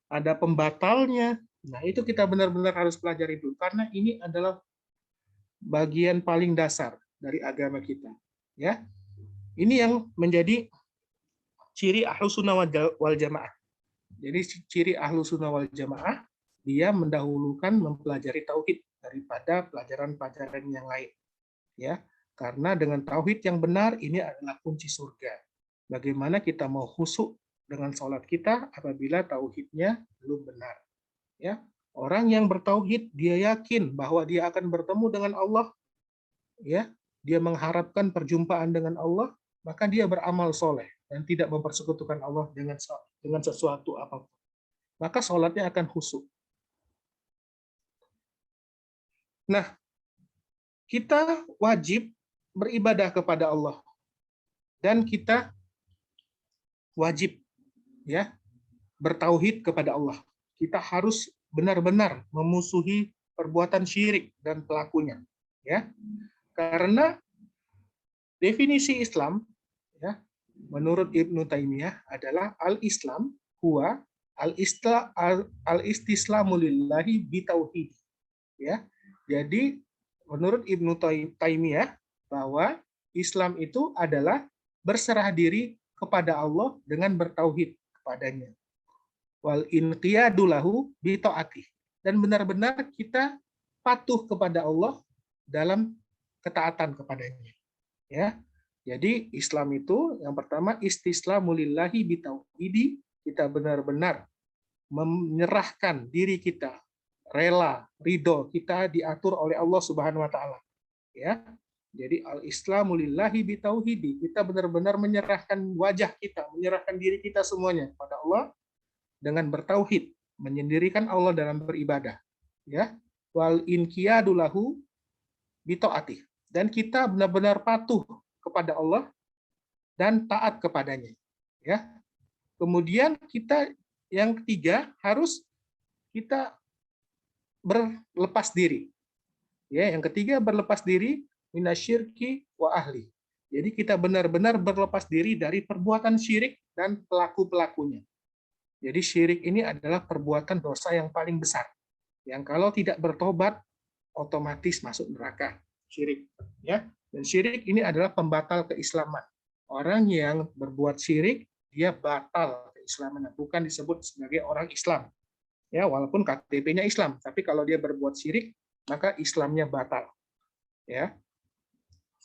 ada pembatalnya. Nah, itu kita benar-benar harus pelajari dulu karena ini adalah bagian paling dasar dari agama kita, ya. Ini yang menjadi ciri Ahlus Sunnah wal Jamaah. Jadi ciri Ahlus Sunnah wal Jamaah, dia mendahulukan mempelajari tauhid daripada pelajaran-pelajaran yang lain, ya. Karena dengan tauhid yang benar ini adalah kunci surga. Bagaimana kita mau khusyuk dengan sholat kita apabila tauhidnya belum benar, ya. Orang yang bertauhid dia yakin bahwa dia akan bertemu dengan Allah, ya. Dia mengharapkan perjumpaan dengan Allah, maka dia beramal soleh dan tidak mempersekutukan Allah dengan sesuatu apapun. Maka sholatnya akan khusyuk. Nah, kita wajib beribadah kepada Allah dan kita wajib, ya, bertauhid kepada Allah. Kita harus benar-benar memusuhi perbuatan syirik dan pelakunya, ya. Karena definisi Islam, ya, menurut Ibnu Taimiyah adalah al-Islam huwa al-istislamu lillahi bitauhid, ya. Jadi menurut Ibnu Taimiyah bahwa Islam itu adalah berserah diri kepada Allah dengan bertauhid kepadanya. Wal inqiyadu lahu bi taatih. Dan benar-benar kita patuh kepada Allah dalam ketaatan kepadanya. Ya. Jadi Islam itu yang pertama istislamu lillahi bi tauhidi, kita benar-benar menyerahkan diri kita, rela, ridho kita diatur oleh Allah Subhanahu wa taala. Ya. Jadi al-islamu lillahi bitauhidi, kita benar-benar menyerahkan wajah kita, menyerahkan diri kita semuanya kepada Allah dengan bertauhid, menyendirikan Allah dalam beribadah, ya. Wal inqiyadu lahu bitaatih, dan kita benar-benar patuh kepada Allah dan taat kepadanya, ya. Kemudian kita yang ketiga harus kita berlepas diri. Ya, yang ketiga berlepas diri minasyirki wa ahli. Jadi kita benar-benar berlepas diri dari perbuatan syirik dan pelaku-pelakunya. Jadi syirik ini adalah perbuatan dosa yang paling besar. Yang kalau tidak bertobat otomatis masuk neraka. Syirik, ya. Dan syirik ini adalah pembatal keislaman. Orang yang berbuat syirik dia batal keislamannya, bukan disebut sebagai orang Islam. Ya, walaupun KTP-nya Islam, tapi kalau dia berbuat syirik maka Islamnya batal. Ya.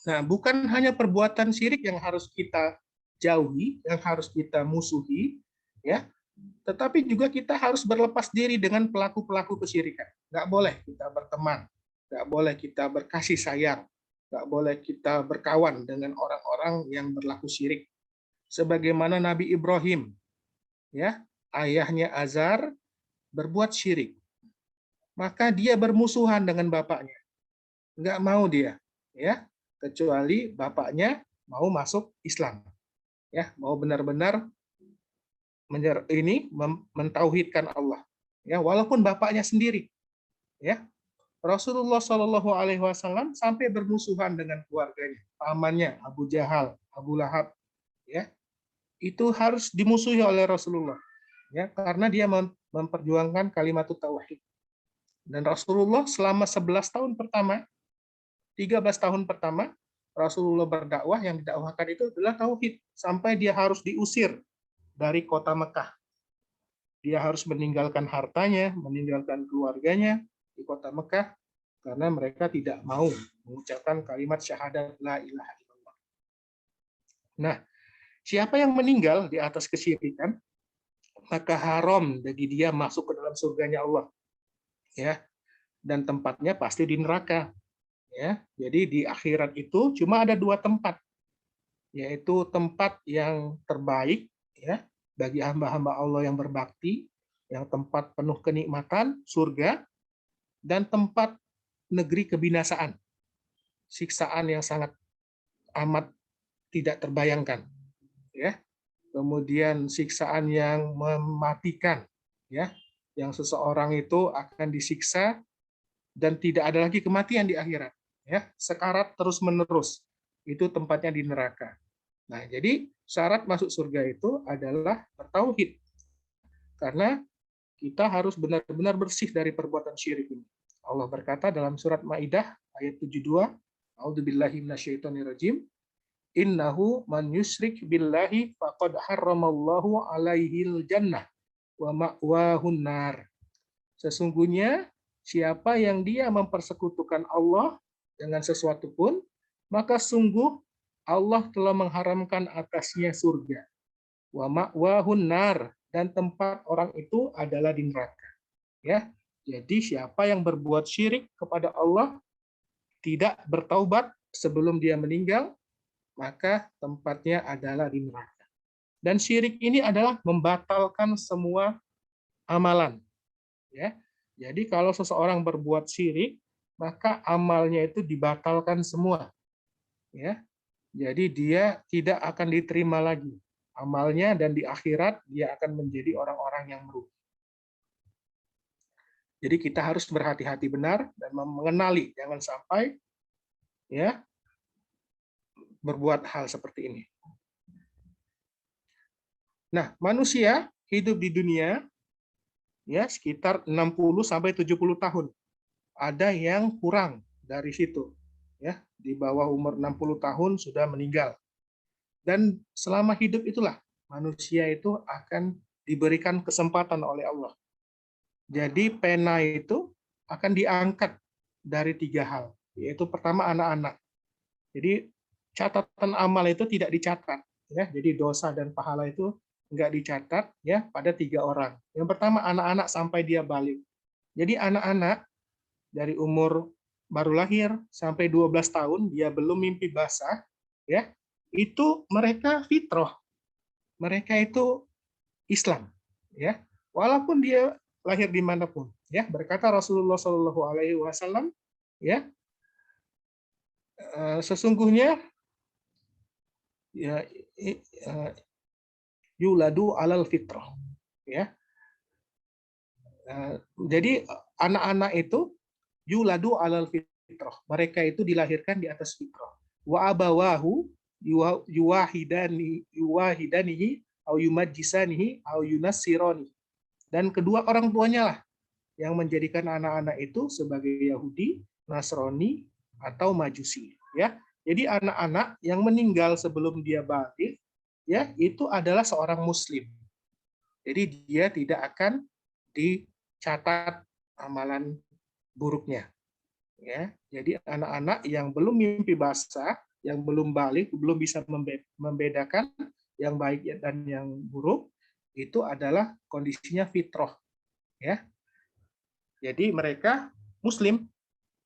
Nah, bukan hanya perbuatan syirik yang harus kita jauhi, yang harus kita musuhi, ya, tetapi juga kita harus berlepas diri dengan pelaku-pelaku kesyirikan. Nggak boleh kita berteman, nggak boleh kita berkasih sayang, nggak boleh kita berkawan dengan orang-orang yang berlaku syirik. Sebagaimana Nabi Ibrahim, ya, ayahnya Azar berbuat syirik, maka dia bermusuhan dengan bapaknya. Nggak mau dia, ya, kecuali bapaknya mau masuk Islam, ya, mau benar-benar mentauhidkan Allah, ya, walaupun bapaknya sendiri, ya. Rasulullah Shallallahu Alaihi Wasallam sampai bermusuhan dengan keluarganya, pamannya Abu Jahal, Abu Lahab, ya, itu harus dimusuhi oleh Rasulullah, ya, karena dia memperjuangkan kalimat tauhid. Dan Rasulullah selama 11 tahun pertama, 13 tahun pertama, Rasulullah berdakwah, yang didakwahkan itu adalah tauhid, sampai dia harus diusir dari kota Mekah. Dia harus meninggalkan hartanya, meninggalkan keluarganya di kota Mekah, karena mereka tidak mau mengucapkan kalimat syahadat la ilaha illallah. Nah, siapa yang meninggal di atas kesyirikan, maka haram bagi dia masuk ke dalam surganya Allah. Ya, dan tempatnya pasti di neraka. Ya, jadi di akhirat itu cuma ada dua tempat, yaitu tempat yang terbaik, ya, bagi hamba-hamba Allah yang berbakti, yang tempat penuh kenikmatan, surga, dan tempat negeri kebinasaan, siksaan yang sangat amat tidak terbayangkan, ya. kemudian siksaan yang mematikan, ya, yang seseorang itu akan disiksa dan tidak ada lagi kematian di akhirat, ya, sekarat terus menerus, itu tempatnya di neraka. Nah, jadi syarat masuk surga itu adalah bertauhid, karena kita harus benar-benar bersih dari perbuatan syirik ini. Allah berkata dalam surat Maidah ayat 72, A'udzubillahi minasyaitonirrajim, innahu man yusyrik billahi faqad harramallahu alaihil jannah wa ma'wahun nar. Sesungguhnya siapa yang dia mempersekutukan Allah dengan sesuatu pun, maka sungguh Allah telah mengharamkan atasnya surga. Wa ma'wahun nar, dan tempat orang itu adalah di neraka. Ya. Jadi siapa yang berbuat syirik kepada Allah, tidak bertaubat sebelum dia meninggal, maka tempatnya adalah di neraka. Dan syirik ini adalah membatalkan semua amalan. Ya. Jadi kalau seseorang berbuat syirik, maka amalnya itu dibatalkan semua. Ya. Jadi dia tidak akan diterima lagi amalnya, dan di akhirat dia akan menjadi orang-orang yang merugi. Jadi kita harus berhati-hati benar dan mengenali, jangan sampai ya berbuat hal seperti ini. Nah, manusia hidup di dunia ya sekitar 60 sampai 70 tahun. Ada yang kurang dari situ. Ya, di bawah umur 60 tahun sudah meninggal. Dan selama hidup itulah manusia itu akan diberikan kesempatan oleh Allah. Jadi pena itu akan diangkat dari 3 hal, yaitu pertama anak-anak. Jadi catatan amal itu tidak dicatat, ya. Jadi dosa dan pahala itu enggak dicatat ya pada 3 orang. Yang pertama anak-anak sampai dia balik. Jadi anak-anak dari umur baru lahir sampai 12 tahun dia belum mimpi basah, ya. Itu mereka fitrah. Mereka itu Islam, ya. Walaupun dia lahir dimanapun, ya, berkata Rasulullah Shallallahu Alaihi Wasallam, ya, sesungguhnya ya yuladu alal fitrah, ya. Jadi anak-anak itu yuladu alal fitrah, mereka itu dilahirkan di atas fitrah. Wa abawahu yuwahidanihi au yumajjisanihi au yunassirani. Dan kedua orang tuanya lah yang menjadikan anak-anak itu sebagai Yahudi, Nasrani, atau Majusi. Ya, jadi anak-anak yang meninggal sebelum dia balik, ya itu adalah seorang Muslim. Jadi dia tidak akan dicatat amalan buruknya. Ya, jadi anak-anak yang belum mimpi basah, yang belum balik, belum bisa membedakan yang baik dan yang buruk, itu adalah kondisinya fitrah, ya. Jadi mereka Muslim.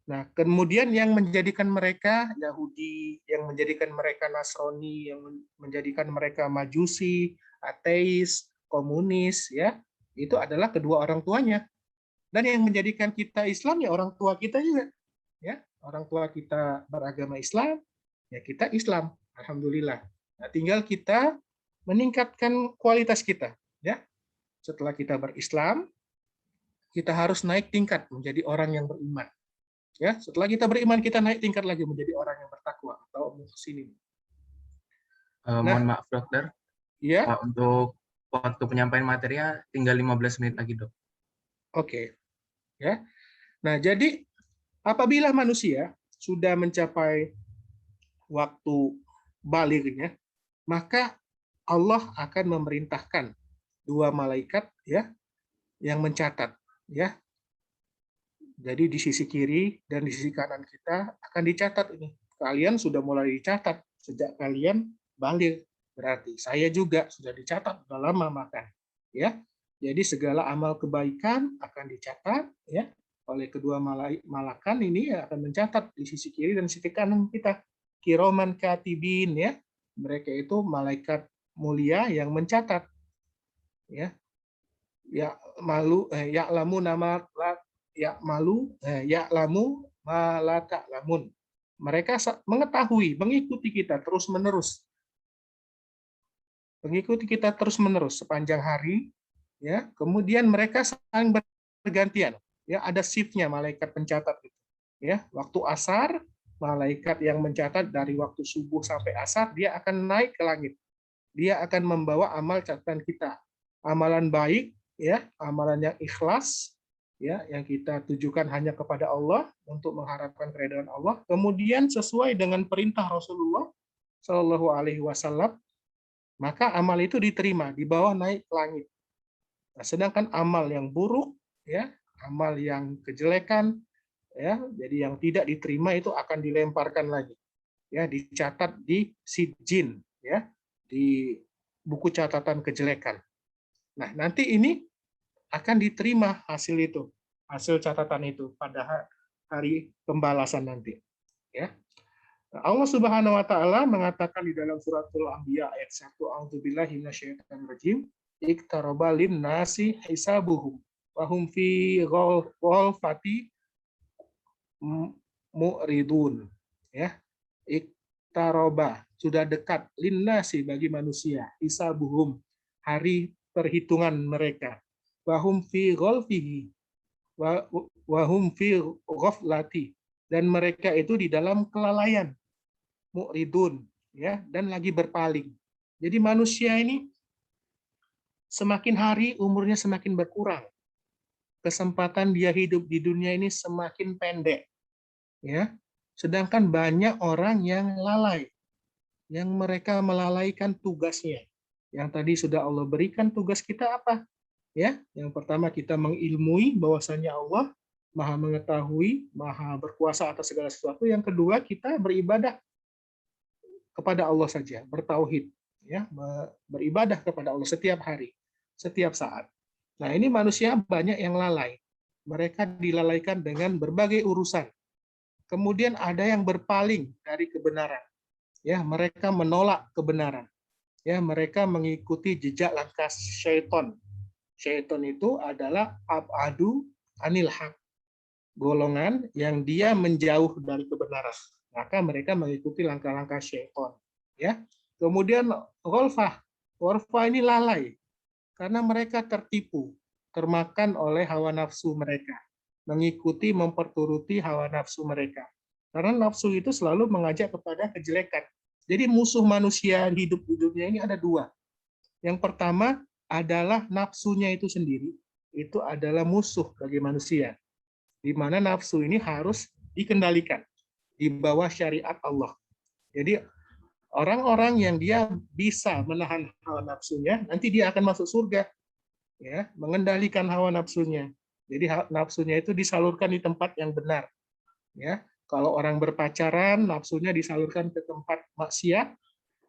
Nah, kemudian yang menjadikan mereka Yahudi, yang menjadikan mereka Nasrani, yang menjadikan mereka Majusi, ateis, komunis, ya, itu adalah kedua orang tuanya. Dan yang menjadikan kita Islam ya orang tua kita juga, ya. Orang tua kita beragama Islam, ya kita Islam, alhamdulillah. Nah, tinggal kita meningkatkan kualitas kita, ya. Setelah kita berislam, kita harus naik tingkat menjadi orang yang beriman. Ya, setelah kita beriman, kita naik tingkat lagi menjadi orang yang bertakwa atau muhsinin. Mohon maaf dokter, ya. Untuk waktu penyampaian materinya tinggal 15 menit lagi dok. Oke. Ya. Nah, jadi apabila manusia sudah mencapai waktu balignya, maka Allah akan memerintahkan 2 malaikat, ya, yang mencatat, ya. Jadi di sisi kiri dan di sisi kanan kita akan dicatat ini. Kalian sudah mulai dicatat sejak kalian baligh. Berarti saya juga sudah dicatat sudah lama makan, ya. Jadi segala amal kebaikan akan dicatat, ya, oleh kedua malakan ini akan mencatat di sisi kiri dan sisi kanan kita. Kiroman katibin, ya. Mereka itu malaikat mulia yang mencatat, ya. Ya'lamu nama ya'lamu ma la ta'lamun. Mereka mengetahui, mengikuti kita terus-menerus. mengikuti kita terus-menerus sepanjang hari, ya. Kemudian mereka saling bergantian, ya, ada shift-nya malaikat pencatat itu. Ya, waktu asar, malaikat yang mencatat dari waktu subuh sampai asar, dia akan naik ke langit. Dia akan membawa amal catatan kita. Amalan baik, ya, amalan yang ikhlas, ya, yang kita tujukan hanya kepada Allah untuk mengharapkan keridhaan Allah. Kemudian sesuai dengan perintah Rasulullah Shallallahu Alaihi Wasallam, maka amal itu diterima, dibawa naik ke langit. Nah, sedangkan amal yang buruk, ya, amal yang kejelekan, ya, jadi yang tidak diterima itu akan dilemparkan lagi, ya, dicatat di sijin, ya, di buku catatan kejelekan. Nah, nanti ini akan diterima hasil itu, hasil catatan itu pada hari pembalasan nanti, ya. Allah Subhanahu wa taala mengatakan di dalam suratul Anbiya ayat 1, A'udzubillahi minasyaitonirrajim, iqtaraba lin-nasi hisabuhum wa hum fi ghaflatin mu'ridun, ya. Iqtaraba, sudah dekat, lin-nasi, bagi manusia, hisabuhum, hari perhitungan mereka, wa hum fi ghaflihi wa hum fi ghaflati, dan mereka itu di dalam kelalaian, mu'ridun, ya, dan lagi berpaling. Jadi manusia ini semakin hari umurnya semakin berkurang. Kesempatan dia hidup di dunia ini semakin pendek, ya. Sedangkan banyak orang yang lalai, yang mereka melalaikan tugasnya. Yang tadi sudah Allah berikan tugas kita apa? Ya, yang pertama kita mengilmui bahwasanya Allah Maha mengetahui, Maha berkuasa atas segala sesuatu. Yang kedua, kita beribadah kepada Allah saja, bertauhid, ya, beribadah kepada Allah setiap hari, setiap saat. Nah, ini manusia banyak yang lalai. Mereka dilalaikan dengan berbagai urusan. Kemudian ada yang berpaling dari kebenaran. Ya, mereka menolak kebenaran. Ya, mereka mengikuti jejak langkah syaitan. Syaitan itu adalah abadu anil haq, golongan yang dia menjauh dari kebenaran. Maka mereka mengikuti langkah-langkah syaitan, ya. Kemudian ghaflah ini lalai karena mereka tertipu, termakan oleh hawa nafsu mereka, mengikuti, memperturuti hawa nafsu mereka. Karena nafsu itu selalu mengajak kepada kejelekan. Jadi musuh manusia hidup di dunia ini ada dua. Yang pertama adalah nafsunya itu sendiri, itu adalah musuh bagi manusia, di mana nafsu ini harus dikendalikan di bawah syariat Allah. Jadi orang-orang yang dia bisa menahan hawa nafsunya, nanti dia akan masuk surga, ya, mengendalikan hawa nafsunya. Jadi nafsunya itu disalurkan di tempat yang benar, ya. Kalau orang berpacaran, nafsunya disalurkan ke tempat maksiat,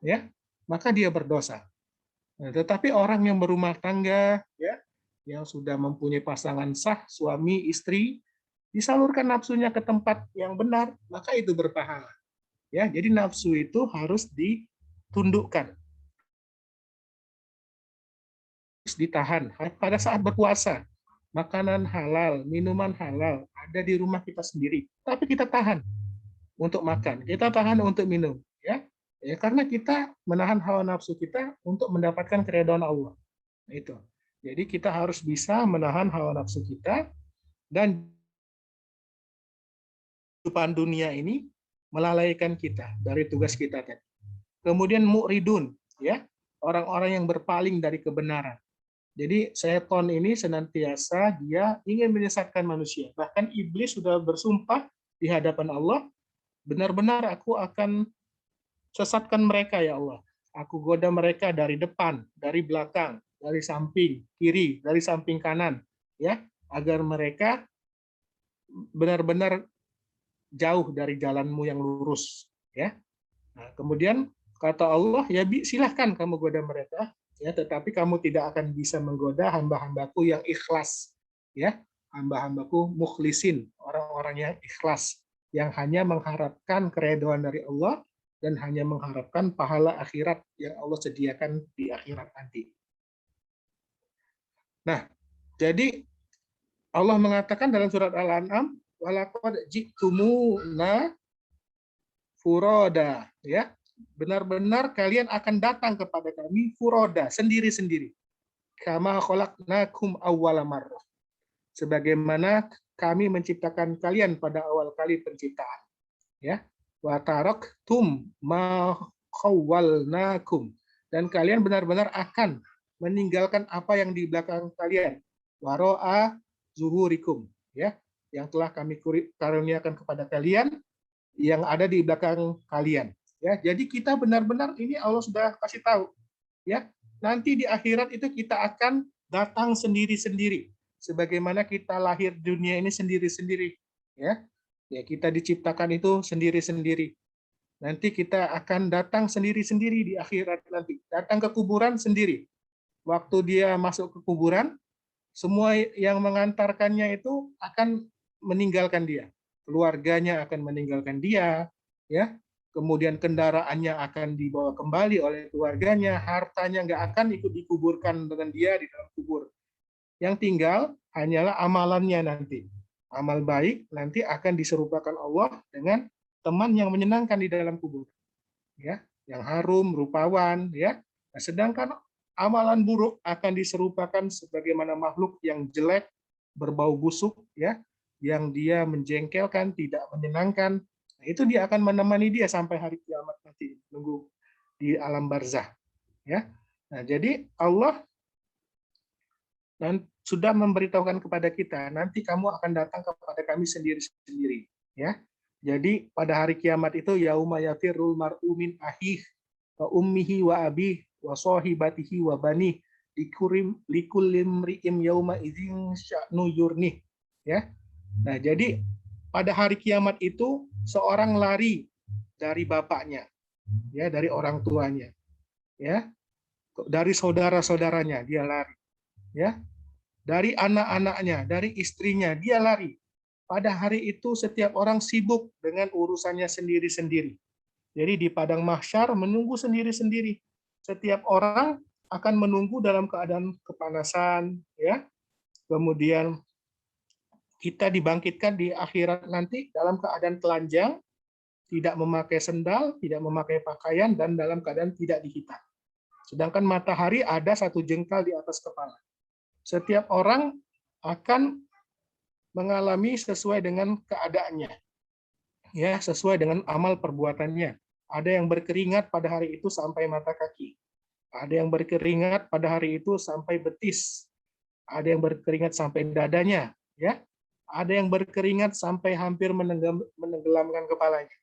ya, maka dia berdosa. Nah, tetapi orang yang berumah tangga, ya, yang sudah mempunyai pasangan sah, suami, istri, disalurkan nafsunya ke tempat yang benar, maka itu berpahala. Ya, jadi nafsu itu harus ditundukkan, harus ditahan. Pada saat berpuasa, makanan halal, minuman halal ada di rumah kita sendiri, tapi kita tahan untuk makan, kita tahan untuk minum, ya. Ya, karena kita menahan hawa nafsu kita untuk mendapatkan keridhaan Allah. Itu. Jadi kita harus bisa menahan hawa nafsu kita, dan kehidupan dunia ini melalaikan kita dari tugas kita tadi. Kemudian mu'ridun, ya, orang-orang yang berpaling dari kebenaran. Jadi setan ini senantiasa dia ingin menyesatkan manusia. Bahkan iblis sudah bersumpah di hadapan Allah, benar-benar aku akan sesatkan mereka, ya Allah. Aku goda mereka dari depan, dari belakang, dari samping kiri, dari samping kanan, ya, agar mereka benar-benar jauh dari jalanmu yang lurus, ya. Nah, kemudian kata Allah, ya silahkan kamu goda mereka, ya, tetapi kamu tidak akan bisa menggoda hamba-hambaku yang ikhlas, ya, hamba-hambaku mukhlisin, orang-orang yang ikhlas, yang hanya mengharapkan keridhaan dari Allah dan hanya mengharapkan pahala akhirat yang Allah sediakan di akhirat nanti. Nah, jadi Allah mengatakan dalam surat Al-An'am, walaqad ji'tumuna furada, ya. benar-benar kalian akan datang kepada kami furoda, sendiri-sendiri. Kama khalaqnakum awwala marrah. Sebagaimana kami menciptakan kalian pada awal kali penciptaan. Ya. Wa taraktum ma khawwalnakum. Dan kalian benar-benar akan meninggalkan apa yang di belakang kalian. Waro'a zuhurikum. Ya. Yang telah kami karuniakan kepada kalian, yang ada di belakang kalian. Ya, jadi kita benar-benar ini Allah sudah kasih tahu. Ya, nanti di akhirat itu kita akan datang sendiri-sendiri. Sebagaimana kita lahir dunia ini sendiri-sendiri. Ya, ya kita diciptakan itu sendiri-sendiri. Nanti kita akan datang sendiri-sendiri di akhirat nanti. Datang ke kuburan sendiri. Waktu dia masuk ke kuburan, semua yang mengantarkannya itu akan meninggalkan dia. Keluarganya akan meninggalkan dia, ya. Kemudian kendaraannya akan dibawa kembali oleh keluarganya, hartanya nggak akan ikut dikuburkan dengan dia di dalam kubur. Yang tinggal hanyalah amalannya nanti. Amal baik nanti akan diserupakan Allah dengan teman yang menyenangkan di dalam kubur. Ya, yang harum, rupawan, ya. Nah, sedangkan amalan buruk akan diserupakan sebagaimana makhluk yang jelek, berbau busuk, ya, yang dia menjengkelkan, tidak menyenangkan. Nah, itu dia akan menemani dia sampai hari kiamat nanti, nunggu di alam barzah. Ya. Nah, jadi Allah sudah memberitahukan kepada kita, nanti kamu akan datang kepada kami sendiri-sendiri. Ya. Jadi pada hari kiamat itu yauma yafirrul mar'u min ahih wa ummihi wa abih wa sahibatihi wa banih likulli imri'in yauma idzin sya'nu yurnih. Ya. Nah, jadi pada hari kiamat itu seorang lari dari bapaknya, ya, dari orang tuanya, ya, dari saudara-saudaranya dia lari, ya, dari anak-anaknya, dari istrinya dia lari. Pada hari itu setiap orang sibuk dengan urusannya sendiri-sendiri. Jadi di padang mahsyar menunggu sendiri-sendiri. Setiap orang akan menunggu dalam keadaan kepanasan, ya. Kemudian kita dibangkitkan di akhirat nanti dalam keadaan telanjang, tidak memakai sendal, tidak memakai pakaian, dan dalam keadaan tidak dihitan. Sedangkan matahari ada 1 jengkal di atas kepala. Setiap orang akan mengalami sesuai dengan keadaannya, ya, sesuai dengan amal perbuatannya. Ada yang berkeringat pada hari itu sampai mata kaki. Ada yang berkeringat pada hari itu sampai betis. Ada yang berkeringat sampai dadanya, ya. Ada yang berkeringat sampai hampir menenggelamkan kepalanya.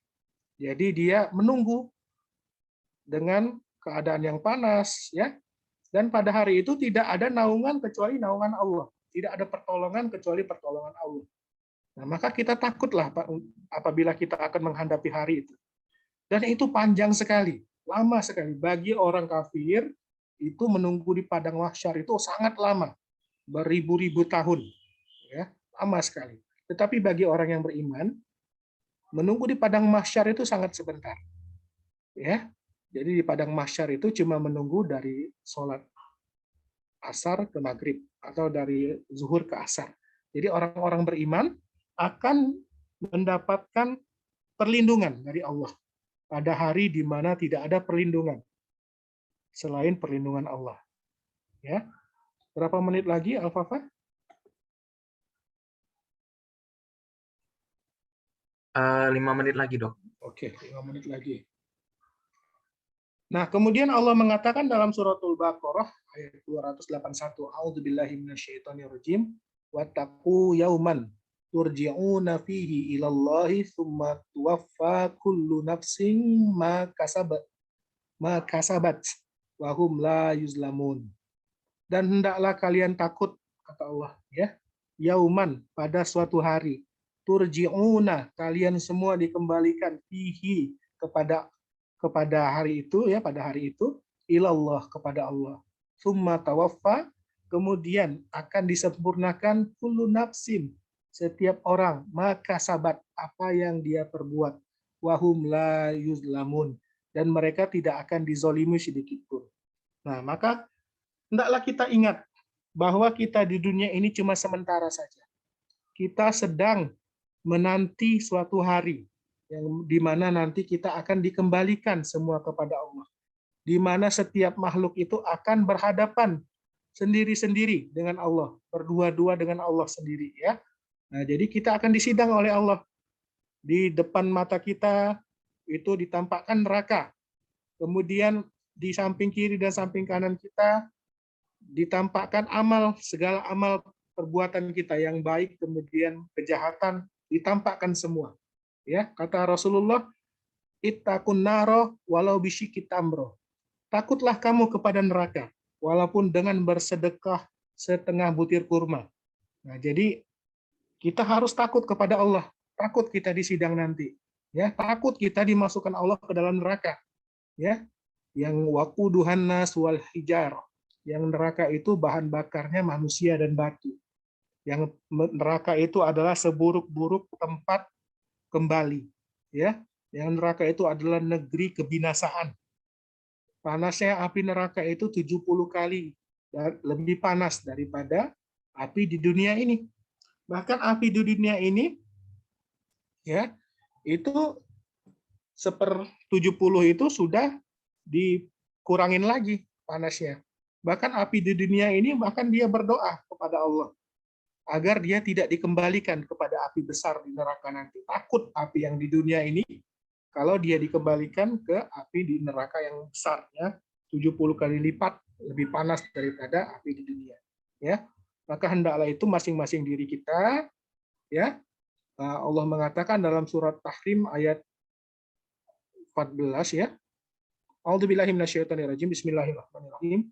Jadi dia menunggu dengan keadaan yang panas, ya. Dan pada hari itu tidak ada naungan kecuali naungan Allah. Tidak ada pertolongan kecuali pertolongan Allah. Nah, maka kita takutlah apabila kita akan menghadapi hari itu. Dan itu panjang sekali, lama sekali. Bagi orang kafir, itu menunggu di padang mahsyar itu sangat lama. Beribu-ribu tahun. Ya, lama sekali. Tetapi bagi orang yang beriman, menunggu di padang mahsyar itu sangat sebentar. Ya, jadi di padang mahsyar itu cuma menunggu dari sholat asar ke maghrib atau dari zuhur ke asar. Jadi orang-orang beriman akan mendapatkan perlindungan dari Allah pada hari di mana tidak ada perlindungan selain perlindungan Allah. Ya, berapa menit lagi, Al-Fafa? 5 menit lagi, Dok. Oke, 5 menit lagi. Nah, kemudian Allah mengatakan dalam suratul Baqarah ayat 281, A'udzubillahi minasyaitonirrajim, wattaqu yauman turja'una fihi ilallahi tsumma tuwaffa kullu nafsin ma kasabat wa hum la yuzlamun. Dan hendaklah kalian takut, kata Allah, ya, yauman, pada suatu hari, turji'una, kalian semua dikembalikan fihi, kepada hari itu, ya, pada hari itu, ilallah, kepada Allah. Summa tawaffa, kemudian akan disempurnakan kullu nafsin, setiap orang, maka sabat, apa yang dia perbuat, wahum la yuzlamun, dan mereka tidak akan dizolimi sedikit pun. Nah, maka hendaklah kita ingat bahwa kita di dunia ini cuma sementara saja. Kita sedang menanti suatu hari, yang di mana nanti kita akan dikembalikan semua kepada Allah. Di mana setiap makhluk itu akan berhadapan sendiri-sendiri dengan Allah, berdua-dua dengan Allah sendiri, ya. Nah, jadi kita akan disidang oleh Allah. Di depan mata kita itu ditampakkan neraka. Kemudian di samping kiri dan samping kanan kita ditampakkan amal, segala amal perbuatan kita yang baik, kemudian kejahatan ditampakkan semua. Ya, kata Rasulullah, ittaqun naro walau bisyiki tamro. Takutlah kamu kepada neraka walaupun dengan bersedekah setengah butir kurma. Nah, jadi kita harus takut kepada Allah, takut kita disidang nanti. Ya, takut kita dimasukkan Allah ke dalam neraka. Ya, yang waquduhan nas wal hijar. Yang neraka itu bahan bakarnya manusia dan batu. Yang neraka itu adalah seburuk-buruk tempat kembali, ya. Yang neraka itu adalah negeri kebinasaan. Panasnya api neraka itu 70 kali lebih panas daripada api di dunia ini. Bahkan api di dunia ini, ya, itu 1/70 itu sudah dikurangin lagi panasnya. Bahkan api di dunia ini, bahkan dia berdoa kepada Allah agar dia tidak dikembalikan kepada api besar di neraka nanti. Takut api yang di dunia ini kalau dia dikembalikan ke api di neraka yang besar, ya, 70 kali lipat lebih panas daripada api di dunia, ya. Maka hendaklah itu masing-masing diri kita, ya. Allah mengatakan dalam surat Tahrim ayat 14, ya. A'udzubillahi minasyaitonirrajim. Bismillahirrahmanirrahim.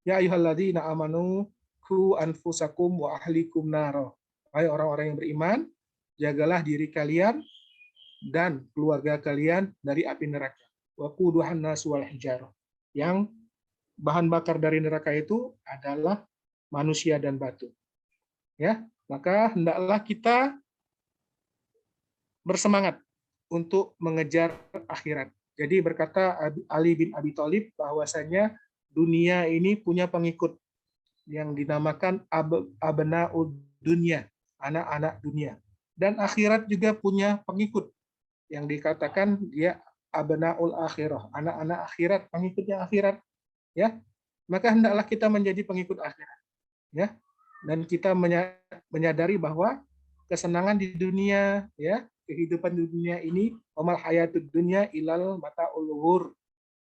Ya ayyuhalladzina amanu qu anfusakum wa ahlikum naro. Hai orang-orang yang beriman, jagalah diri kalian dan keluarga kalian dari api neraka. Wa quduhan nas wal hijarah. Yang bahan bakar dari neraka itu adalah manusia dan batu. Ya, maka hendaklah kita bersemangat untuk mengejar akhirat. Jadi berkata Ali bin Abi Thalib bahwasanya dunia ini punya pengikut yang dinamakan abnaud dunia, anak-anak dunia. Dan akhirat juga punya pengikut yang dikatakan dia abnaul akhirah, anak-anak akhirat, pengikutnya akhirat, ya. Maka hendaklah kita menjadi pengikut akhirat, ya. Dan kita menyadari bahwa kesenangan di dunia, ya, kehidupan di dunia ini, amal hayatud dunya ilal mataul ghurur,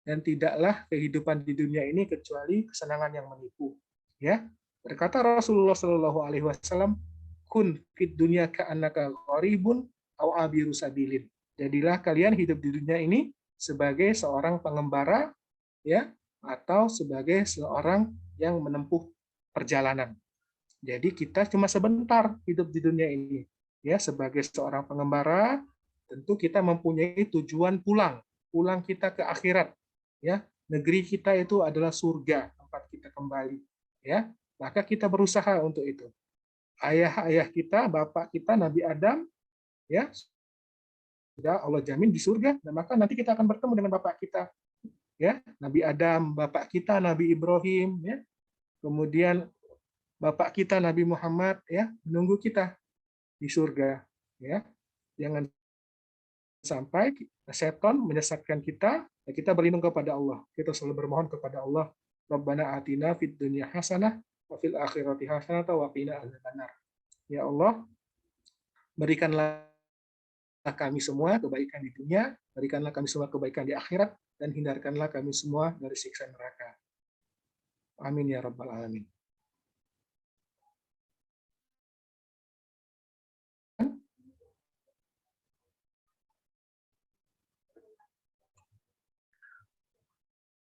dan tidaklah kehidupan di dunia ini kecuali kesenangan yang menipu, ya. Berkata Rasulullah Shallallahu alaihi wasallam, kun fid dunya ka'annaka gharibun aw abiru sabilin. Jadilah kalian hidup di dunia ini sebagai seorang pengembara, ya, atau sebagai seorang yang menempuh perjalanan. Jadi kita cuma sebentar hidup di dunia ini, ya. Sebagai seorang pengembara, tentu kita mempunyai tujuan pulang kita ke akhirat, ya. Negeri kita itu adalah surga, tempat kita kembali, ya. Maka kita berusaha untuk itu. Ayah-ayah kita, bapak kita, Nabi Adam, ya, sudah Allah jamin di surga, dan maka nanti kita akan bertemu dengan bapak kita, ya, Nabi Adam, bapak kita Nabi Ibrahim, ya. Kemudian bapak kita Nabi Muhammad, ya, menunggu kita di surga, ya. Jangan sampai setan menyesatkan kita, dan kita berlindung kepada Allah. Kita selalu bermohon kepada Allah, Rabbana atina fid dunya hasanah wa fil akhirati hasanah wa qina adzabannar. Ya Allah, berikanlah kami semua kebaikan di dunia, berikanlah kami semua kebaikan di akhirat, dan hindarkanlah kami semua dari siksa neraka. Amin ya rabbal alamin.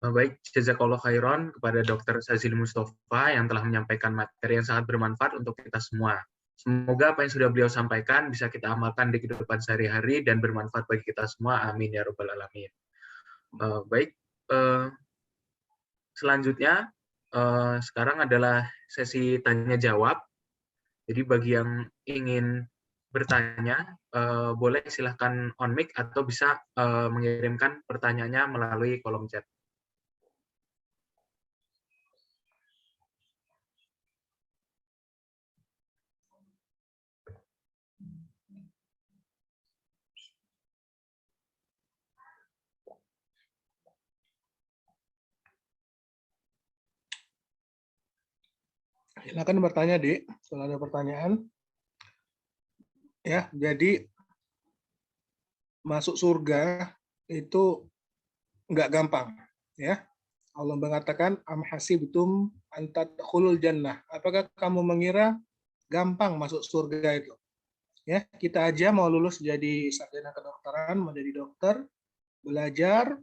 Baik, jazakallah khairan kepada Dr. Sazil Mustafa yang telah menyampaikan materi yang sangat bermanfaat untuk kita semua. Semoga apa yang sudah beliau sampaikan bisa kita amalkan di kehidupan sehari-hari dan bermanfaat bagi kita semua. Amin ya rabbal alamin. Baik, selanjutnya sekarang adalah sesi tanya jawab. Jadi bagi yang ingin bertanya, boleh silahkan on mic atau bisa mengirimkan pertanyaannya melalui kolom chat. Silakan bertanya, Dek, kalau ada pertanyaan. Ya, jadi masuk surga itu nggak gampang, ya. Allah mengatakan am hasibtum an tadkhulul jannah. Apakah kamu mengira gampang masuk surga itu? Ya, kita aja mau lulus jadi sarjana kedokteran, mau jadi dokter, belajar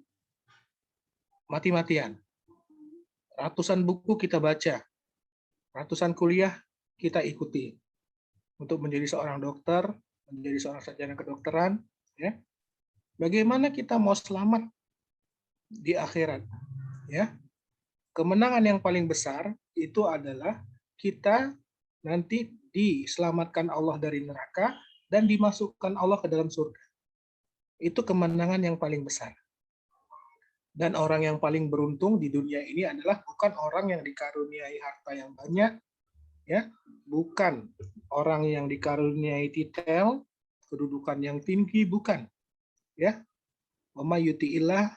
mati-matian. Ratusan buku kita baca, ratusan kuliah kita ikuti untuk menjadi seorang dokter, menjadi seorang sarjana kedokteran, ya. Bagaimana kita mau selamat di akhirat, ya? Kemenangan yang paling besar itu adalah kita nanti diselamatkan Allah dari neraka dan dimasukkan Allah ke dalam surga. Itu kemenangan yang paling besar. Dan orang yang paling beruntung di dunia ini adalah bukan orang yang dikaruniai harta yang banyak, ya, bukan orang yang dikaruniai titel, kedudukan yang tinggi, bukan, ya. Wa may yuti'illah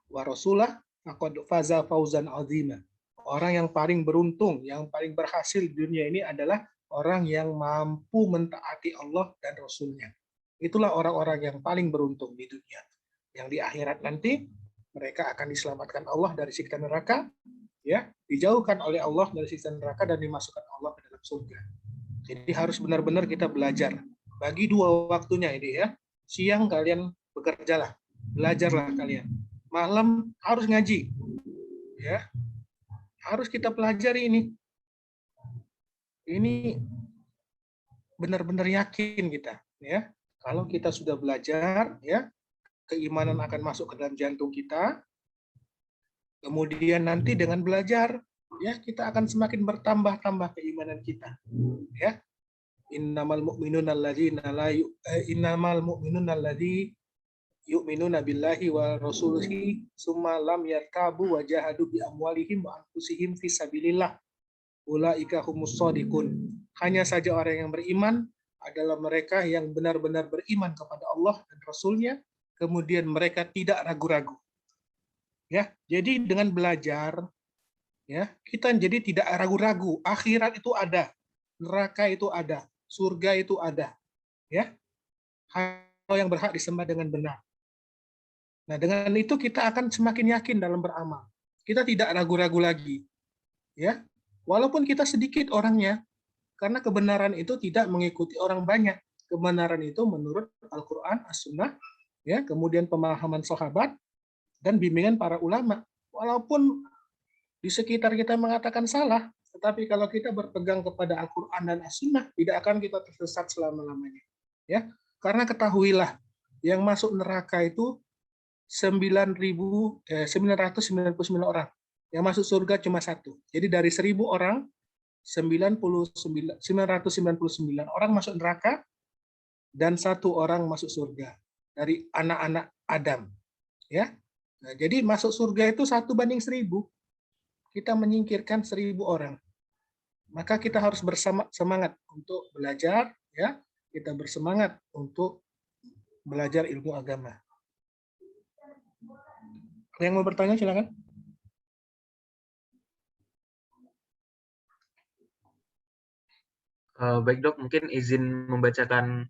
wa rasulah faqad faza fauzan azima. Orang yang paling beruntung, yang paling berhasil di dunia ini adalah orang yang mampu mentaati Allah dan Rasul-Nya. Itulah orang-orang yang paling beruntung di dunia. Yang di akhirat nanti mereka akan diselamatkan Allah dari siksa neraka, ya, dijauhkan oleh Allah dari siksa neraka dan dimasukkan Allah ke dalam surga. Jadi harus benar-benar kita belajar. Bagi 2 waktunya ini, ya. Siang kalian bekerjalah, belajarlah kalian. Malam harus ngaji, ya. Harus kita pelajari ini. Ini benar-benar yakin kita, ya. Kalau kita sudah belajar, ya, keimanan akan masuk ke dalam jantung kita. Kemudian nanti dengan belajar, ya, kita akan semakin bertambah-tambah keimanan kita, ya. Innamal mu'minuna alladzina la innamal mu'minuna alladzi yu'minuna billahi wa rasulihi summa lam yartabu wa jahadu bi amwalihim wa anfusihim fi sabilillah ulaika humus shadiqun. Hanya saja orang yang beriman adalah mereka yang benar-benar beriman kepada Allah dan Rasul-Nya, kemudian mereka tidak ragu-ragu. Ya, jadi dengan belajar, ya, kita jadi tidak ragu-ragu. Akhirat itu ada, neraka itu ada, surga itu ada, ya. Hal yang berhak disembah dengan benar. Nah, dengan itu kita akan semakin yakin dalam beramal. Kita tidak ragu-ragu lagi, ya. Walaupun kita sedikit orangnya, karena kebenaran itu tidak mengikuti orang banyak. Kebenaran itu menurut Al-Quran, As-Sunnah, ya, kemudian pemahaman sahabat dan bimbingan para ulama. Walaupun di sekitar kita mengatakan salah, tetapi kalau kita berpegang kepada Al-Quran dan As-Sunnah, tidak akan kita tersesat selama-lamanya. Ya, karena ketahuilah, yang masuk neraka itu 999 orang. Yang masuk surga cuma 1. Jadi dari 1.000 orang, 999 orang masuk neraka dan 1 orang masuk surga dari anak-anak Adam, ya. Nah, jadi masuk surga itu 1:1000. Kita menyingkirkan 1.000 orang. Maka kita harus bersemangat untuk belajar, ya. Kita bersemangat untuk belajar ilmu agama. Yang mau bertanya silakan. Baik dok, mungkin izin membacakan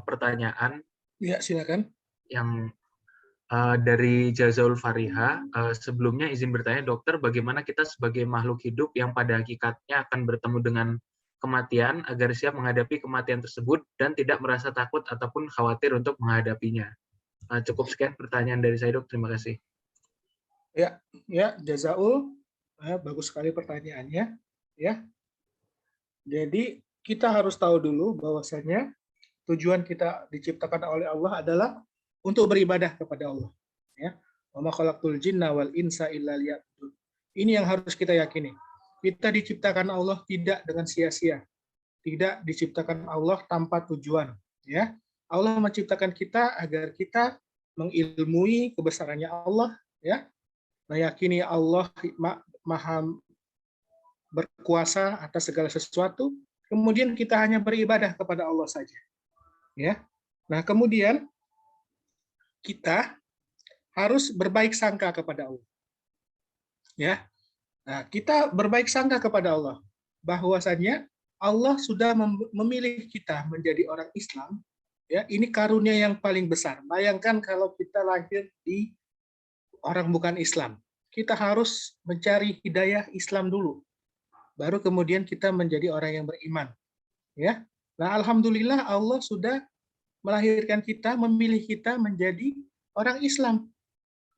pertanyaan. Ya, silakan. Yang dari Jazaul Fariha. Sebelumnya izin bertanya dokter, bagaimana kita sebagai makhluk hidup yang pada hakikatnya akan bertemu dengan kematian agar siap menghadapi kematian tersebut dan tidak merasa takut ataupun khawatir untuk menghadapinya. Cukup sekian pertanyaan dari saya dok, terima kasih. Ya, Jazaul, bagus sekali pertanyaannya, ya. Jadi kita harus tahu dulu bahwasanya tujuan kita diciptakan oleh Allah adalah untuk beribadah kepada Allah, ya. Wa ma khalaqtul jinna wal insa illa liya'budun. Ini yang harus kita yakini. Kita diciptakan Allah tidak dengan sia-sia. Tidak diciptakan Allah tanpa tujuan, ya. Allah menciptakan kita agar kita mengilmui kebesarannya Allah, ya. Meyakini Allah Maha berkuasa atas segala sesuatu, kemudian kita hanya beribadah kepada Allah saja, ya. Nah, kemudian kita harus berbaik sangka kepada Allah, ya. Nah, kita berbaik sangka kepada Allah. bahwasannya Allah sudah memilih kita menjadi orang Islam. Ya, ini karunia yang paling besar. Bayangkan kalau kita lahir di orang bukan Islam. Kita harus mencari hidayah Islam dulu. Baru kemudian kita menjadi orang yang beriman. Ya. Nah, alhamdulillah Allah sudah melahirkan kita, memilih kita menjadi orang Islam.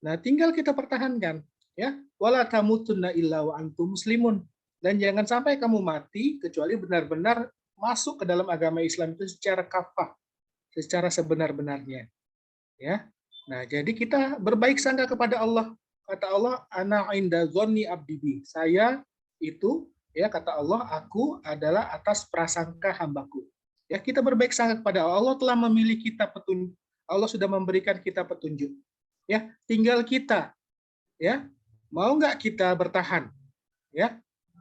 Nah, tinggal kita pertahankan, ya. Wala tamutunna illa wa antum muslimun. Dan jangan sampai kamu mati kecuali benar-benar masuk ke dalam agama Islam itu secara kafah, secara sebenar-benarnya. Ya. Nah, jadi kita berbaik sangka kepada Allah. Kata Allah, ana inda dzanni abdi bi. Saya itu, ya kata Allah, aku adalah atas prasangka hambaku. Ya, kita berbaik sangka kepada Allah. Allah telah memilih kita petunjuk. Allah sudah memberikan kita petunjuk. Ya, tinggal kita, ya, mau nggak kita bertahan, ya.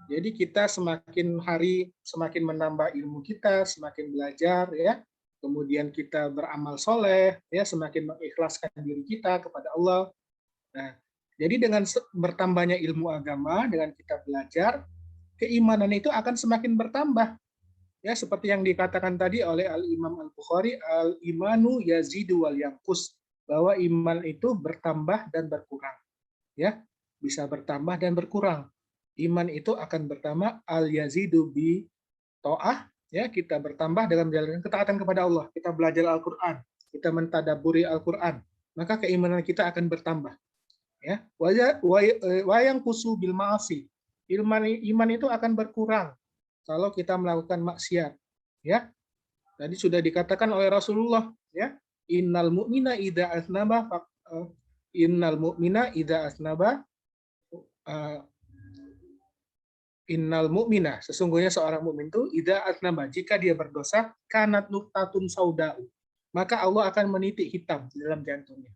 Jadi kita semakin hari semakin menambah ilmu kita, semakin belajar, ya. Kemudian kita beramal soleh, ya, semakin mengikhlaskan diri kita kepada Allah. Nah, jadi dengan bertambahnya ilmu agama, dengan kita belajar, keimanan itu akan semakin bertambah. Ya, seperti yang dikatakan tadi oleh Al-Imam Al-Bukhari, al-imanu yazidu wal yanqus, bahwa iman itu bertambah dan berkurang. Ya, bisa bertambah dan berkurang. Iman itu akan bertambah al-yazidu bi ta'ah, ya, kita bertambah dalam menjalankan ketaatan kepada Allah. Kita belajar Al-Qur'an, kita mentadaburi Al-Qur'an, maka keimanan kita akan bertambah. Ya, wayang kusu bil ma'asi. Iman itu akan berkurang kalau kita melakukan maksiat. Ya, tadi sudah dikatakan oleh Rasulullah, ya, innal mu'mina idza asnaba innal mu'mina, sesungguhnya seorang mukmin itu idza asnaba, jika dia berdosa, kanat nuqtatun sauda'u, maka Allah akan menitik hitam di dalam jantungnya.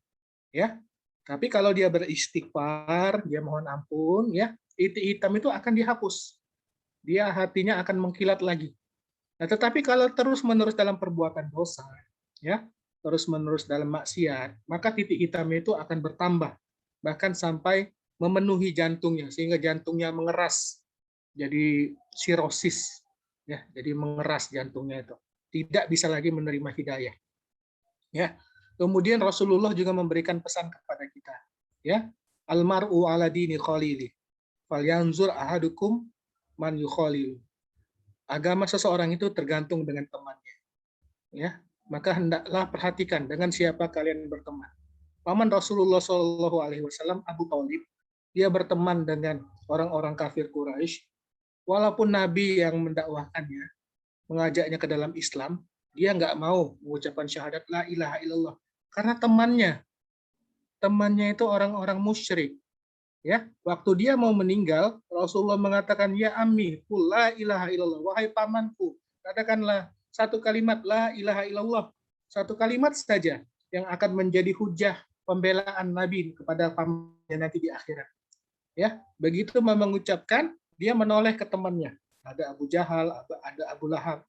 Ya. Tapi kalau dia beristighfar, dia mohon ampun, ya, titik hitam itu akan dihapus. Dia hatinya akan mengkilat lagi. Nah, tetapi kalau terus-menerus dalam perbuatan dosa, ya, terus-menerus dalam maksiat, maka titik hitam itu akan bertambah, bahkan sampai memenuhi jantungnya, sehingga jantungnya mengeras, jadi sirosis, ya, jadi mengeras jantungnya itu, tidak bisa lagi menerima hidayah. Ya. Kemudian Rasulullah juga memberikan pesan kepada kita, ya, almar'u ala dini khalili, falyanzur ahadukum man yukhalilu. Agama seseorang itu tergantung dengan temannya, ya, maka hendaklah perhatikan dengan siapa kalian berteman. Paman Rasulullah Shallallahu Alaihi Wasallam, Abu Thalib, dia berteman dengan orang-orang kafir Quraisy, walaupun Nabi yang mendakwahkannya, mengajaknya ke dalam Islam, dia nggak mau mengucapkan syahadat la ilaha illallah karena temannya itu orang-orang musyrik. Ya, waktu dia mau meninggal, Rasulullah mengatakan, ya ammi, qul la ilaha illallah, wahai pamanku, katakanlah satu kalimat la ilaha illallah, satu kalimat saja yang akan menjadi hujah pembelaan Nabi kepada pamannya nanti di akhirat. Ya, begitu mengucapkan, dia menoleh ke temannya. Ada Abu Jahal, ada Abu Lahab.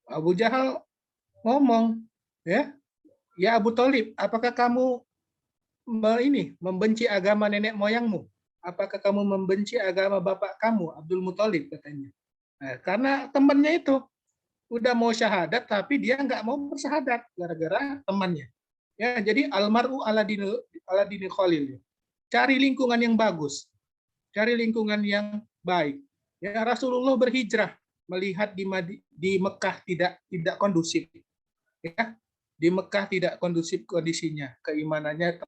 Abu Jahal ngomong, ya Abu Thalib, apakah kamu membenci agama nenek moyangmu? Apakah kamu membenci agama bapak kamu, Abdul Muthalib, katanya. Nah, karena temannya itu udah mau syahadat, tapi dia nggak mau bersyahadat gara-gara temannya. Ya, jadi almaru ala dini khalil. Cari lingkungan yang bagus, cari lingkungan yang baik. Ya, Rasulullah berhijrah melihat di Mekah tidak kondusif. Ya, di Mekah tidak kondusif kondisinya, keimanannya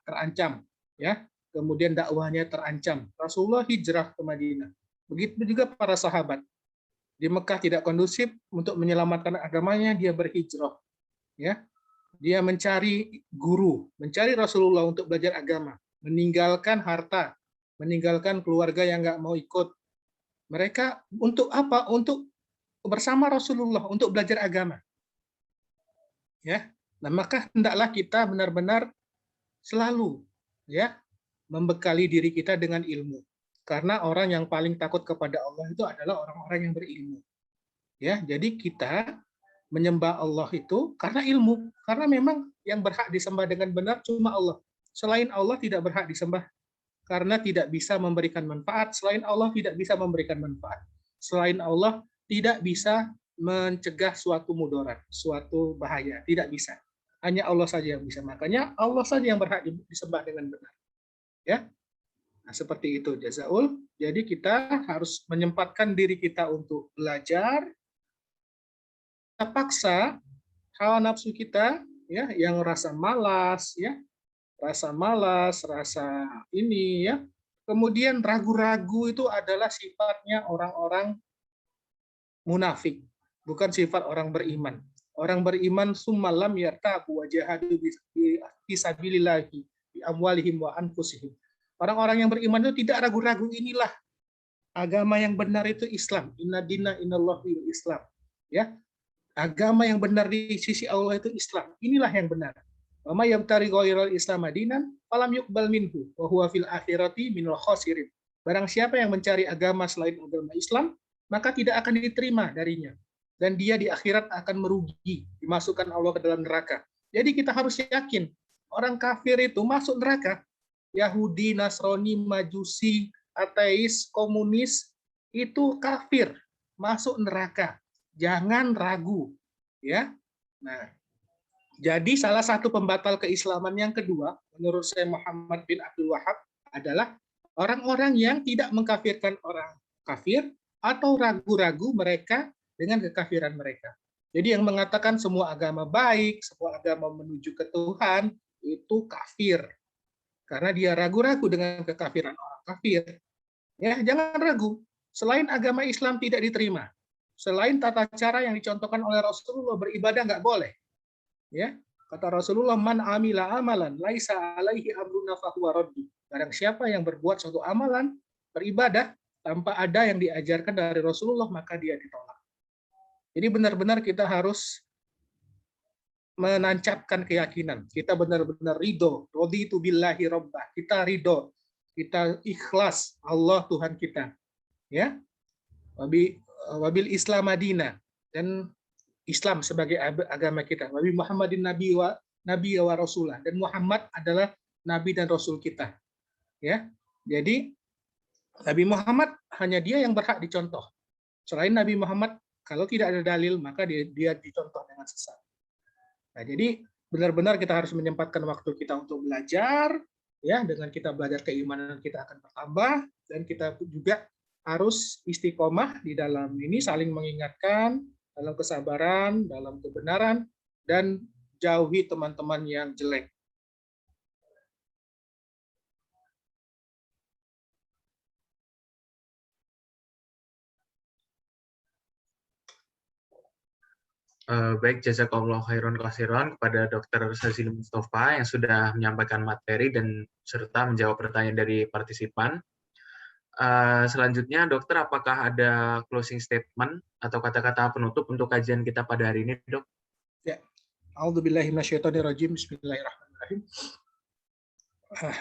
terancam, ya. Kemudian dakwahnya terancam. Rasulullah hijrah ke Madinah. Begitu juga para sahabat. Di Mekah tidak kondusif, untuk menyelamatkan agamanya dia berhijrah, ya. Dia mencari guru, mencari Rasulullah untuk belajar agama, meninggalkan harta, meninggalkan keluarga yang nggak mau ikut. Mereka untuk apa? Untuk bersama Rasulullah, untuk belajar agama. Ya, nah maka hendaklah kita benar-benar selalu, ya, membekali diri kita dengan ilmu. Karena orang yang paling takut kepada Allah itu adalah orang-orang yang berilmu. Ya, jadi kita menyembah Allah itu karena ilmu, karena memang yang berhak disembah dengan benar cuma Allah. Selain Allah tidak berhak disembah karena tidak bisa memberikan manfaat, selain Allah tidak bisa memberikan manfaat. selain Allah tidak bisa mencegah suatu mudarat, suatu bahaya, tidak bisa. Hanya Allah saja yang bisa. Makanya Allah saja yang berhak disembah dengan benar. Ya. Nah, seperti itu jazaul. Jadi kita harus menyempatkan diri kita untuk belajar. Kita paksa hawa nafsu kita ya yang rasa malas ya, rasa ini ya. Kemudian ragu-ragu itu adalah sifatnya orang-orang munafik, bukan sifat orang beriman. Orang beriman summalam yartabu wa jahadu fi sabilillahi bi amwalihim wa anfusihim. Orang-orang yang beriman itu tidak ragu-ragu, inilah agama yang benar itu Islam. Inna dina innallahi Islam. Ya. Agama yang benar di sisi Allah itu Islam. Inilah yang benar. Wa may yabtaghi ghairal Islam dinan falam yuqbal minhu wa huwa fil akhirati minal khasirin. Barang siapa yang mencari agama selain agama Islam, maka tidak akan diterima darinya. Dan dia di akhirat akan merugi, dimasukkan Allah ke dalam neraka. Jadi kita harus yakin, orang kafir itu masuk neraka. Yahudi, Nasrani, Majusi, ateis, komunis, itu kafir, masuk neraka. Jangan ragu. Ya. Nah, jadi salah satu pembatal keislaman yang kedua, menurut saya Muhammad bin Abdul Wahab, adalah orang-orang yang tidak mengkafirkan orang kafir, atau ragu-ragu mereka dengan kekafiran mereka. Jadi yang mengatakan semua agama baik, semua agama menuju ke Tuhan, itu kafir. Karena dia ragu-ragu dengan kekafiran orang kafir. Ya, jangan ragu. Selain agama Islam tidak diterima, selain tata cara yang dicontohkan oleh Rasulullah, beribadah nggak boleh. Ya, kata Rasulullah, man amila amalan laisa alaihi amruna fahuwa raddu. Barang siapa yang berbuat suatu amalan, beribadah tanpa ada yang diajarkan dari Rasulullah, maka dia ditolak. Jadi benar-benar kita harus menancapkan keyakinan. Kita benar-benar ridho. Raditu billahi rabbah. Kita ridho. Kita ikhlas Allah Tuhan kita. Ya. Wabil Islam Madinah. Dan Islam sebagai agama kita. Wabil Muhammadin Nabi wa Rasulah. Dan Muhammad adalah Nabi dan Rasul kita. Ya. Jadi Nabi Muhammad hanya dia yang berhak dicontoh. Selain Nabi Muhammad, kalau tidak ada dalil, maka dia dicontoh dengan sesat. Nah, jadi benar-benar kita harus menyempatkan waktu kita untuk belajar, ya. Dengan kita belajar, keimanan kita akan bertambah, dan kita juga harus istiqomah di dalam ini, saling mengingatkan, dalam kesabaran, dalam kebenaran, dan jauhi teman-teman yang jelek. Baik, jazakallahu khairan katsiran kepada Dr. Sazil Mustafa yang sudah menyampaikan materi dan serta menjawab pertanyaan dari partisipan. Selanjutnya, Dokter, apakah ada closing statement atau kata-kata penutup untuk kajian kita pada hari ini, Dok? Ya. A'udzubillahi minasyaitonirrajim. Bismillahirrahmanirrahim.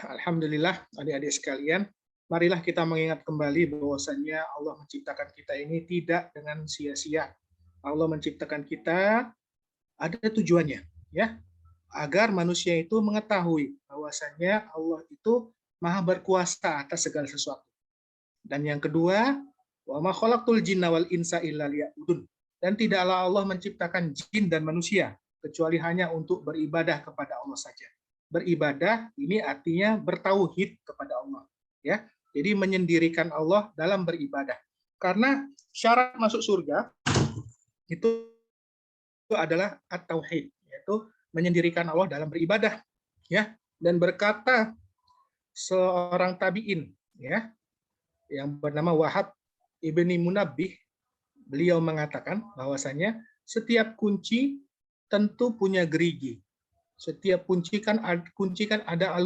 Alhamdulillah, adik-adik sekalian, marilah kita mengingat kembali bahwasannya Allah menciptakan kita ini tidak dengan sia-sia. Allah menciptakan kita ada tujuannya, ya, agar manusia itu mengetahui bahwasannya Allah itu Maha berkuasa atas segala sesuatu. Dan yang kedua, wa ma khalaqtul jinna wal insa illa liya'budun. Dan tidaklah Allah menciptakan jin dan manusia kecuali hanya untuk beribadah kepada Allah saja. Beribadah ini artinya bertauhid kepada Allah, ya. Jadi menyendirikan Allah dalam beribadah. Karena syarat masuk surga itu adalah at-tauhid, yaitu menyendirikan Allah dalam beribadah, ya. Dan berkata seorang tabi'in, ya, yang bernama Wahab ibni Munabbih, beliau mengatakan bahwasanya setiap kunci tentu punya gerigi. Setiap kunci kan ada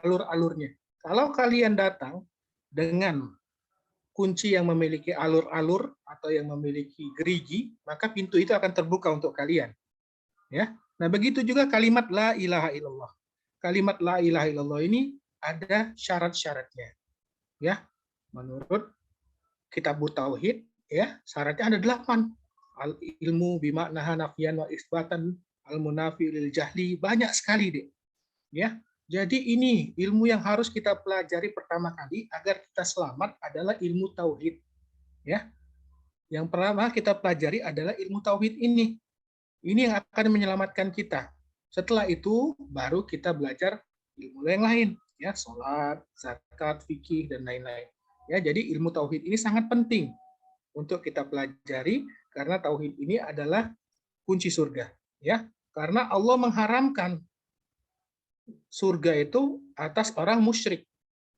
alur-alurnya. Kalau kalian datang dengan kunci yang memiliki alur-alur atau yang memiliki gerigi, maka pintu itu akan terbuka untuk kalian. Ya. Nah, begitu juga kalimat la ilaha illallah. Kalimat la ilaha illallah ini ada syarat-syaratnya. Ya. Menurut kitab tauhid, ya, syaratnya ada 8. Al ilmu bimaknaha nafian wa isbatan, al munafi lil jahli, banyak sekali deh. Ya. Jadi ini ilmu yang harus kita pelajari pertama kali agar kita selamat adalah ilmu tauhid. Ya. Yang pertama kita pelajari adalah ilmu tauhid ini. Ini yang akan menyelamatkan kita. Setelah itu baru kita belajar ilmu yang lain, ya, sholat, zakat, fikih dan lain-lain. Ya, jadi ilmu tauhid ini sangat penting untuk kita pelajari karena tauhid ini adalah kunci surga, ya. Karena Allah mengharamkan surga itu atas orang musyrik,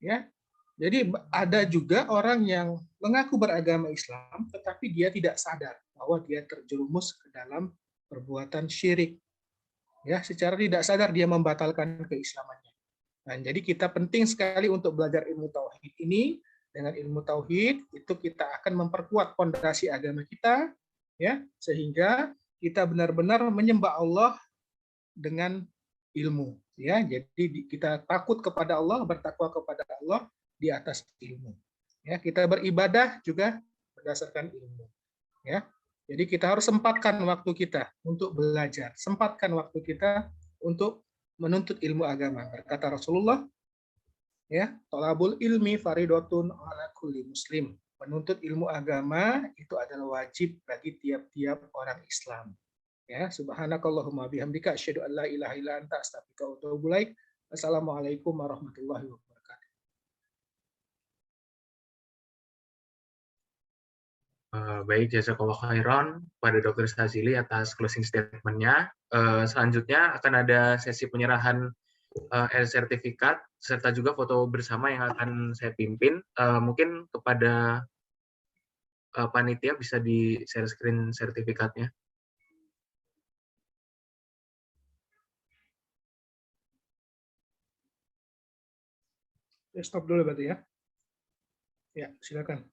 ya. Jadi ada juga orang yang mengaku beragama Islam, tetapi dia tidak sadar bahwa dia terjerumus ke dalam perbuatan syirik. Ya, secara tidak sadar dia membatalkan keislamannya. Nah, jadi kita penting sekali untuk belajar ilmu tauhid ini. Dengan ilmu tauhid itu kita akan memperkuat fondasi agama kita, ya, sehingga kita benar-benar menyembah Allah dengan ilmu. Ya, jadi kita takut kepada Allah, bertakwa kepada Allah di atas ilmu. Ya, kita beribadah juga berdasarkan ilmu. Ya, jadi kita harus sempatkan waktu kita untuk belajar, sempatkan waktu kita untuk menuntut ilmu agama. Berkata Rasulullah, ya, thalabul ilmi faridotun ala kulli muslim. Menuntut ilmu agama itu adalah wajib bagi tiap-tiap orang Islam. Ya, subhanakallahumma bihamdika asyhadu an la ilaha illa anta astaghfiruka wa atubu ilaik. Assalamualaikum warahmatullahi wabarakatuh. Baik, jazakallah khairan pada Dr. Stazili atas closing statement-nya. Selanjutnya akan ada sesi penyerahan sertifikat serta juga foto bersama yang akan saya pimpin. Mungkin kepada panitia bisa di share screen sertifikatnya. Stop dulu berarti ya. Ya, silakan.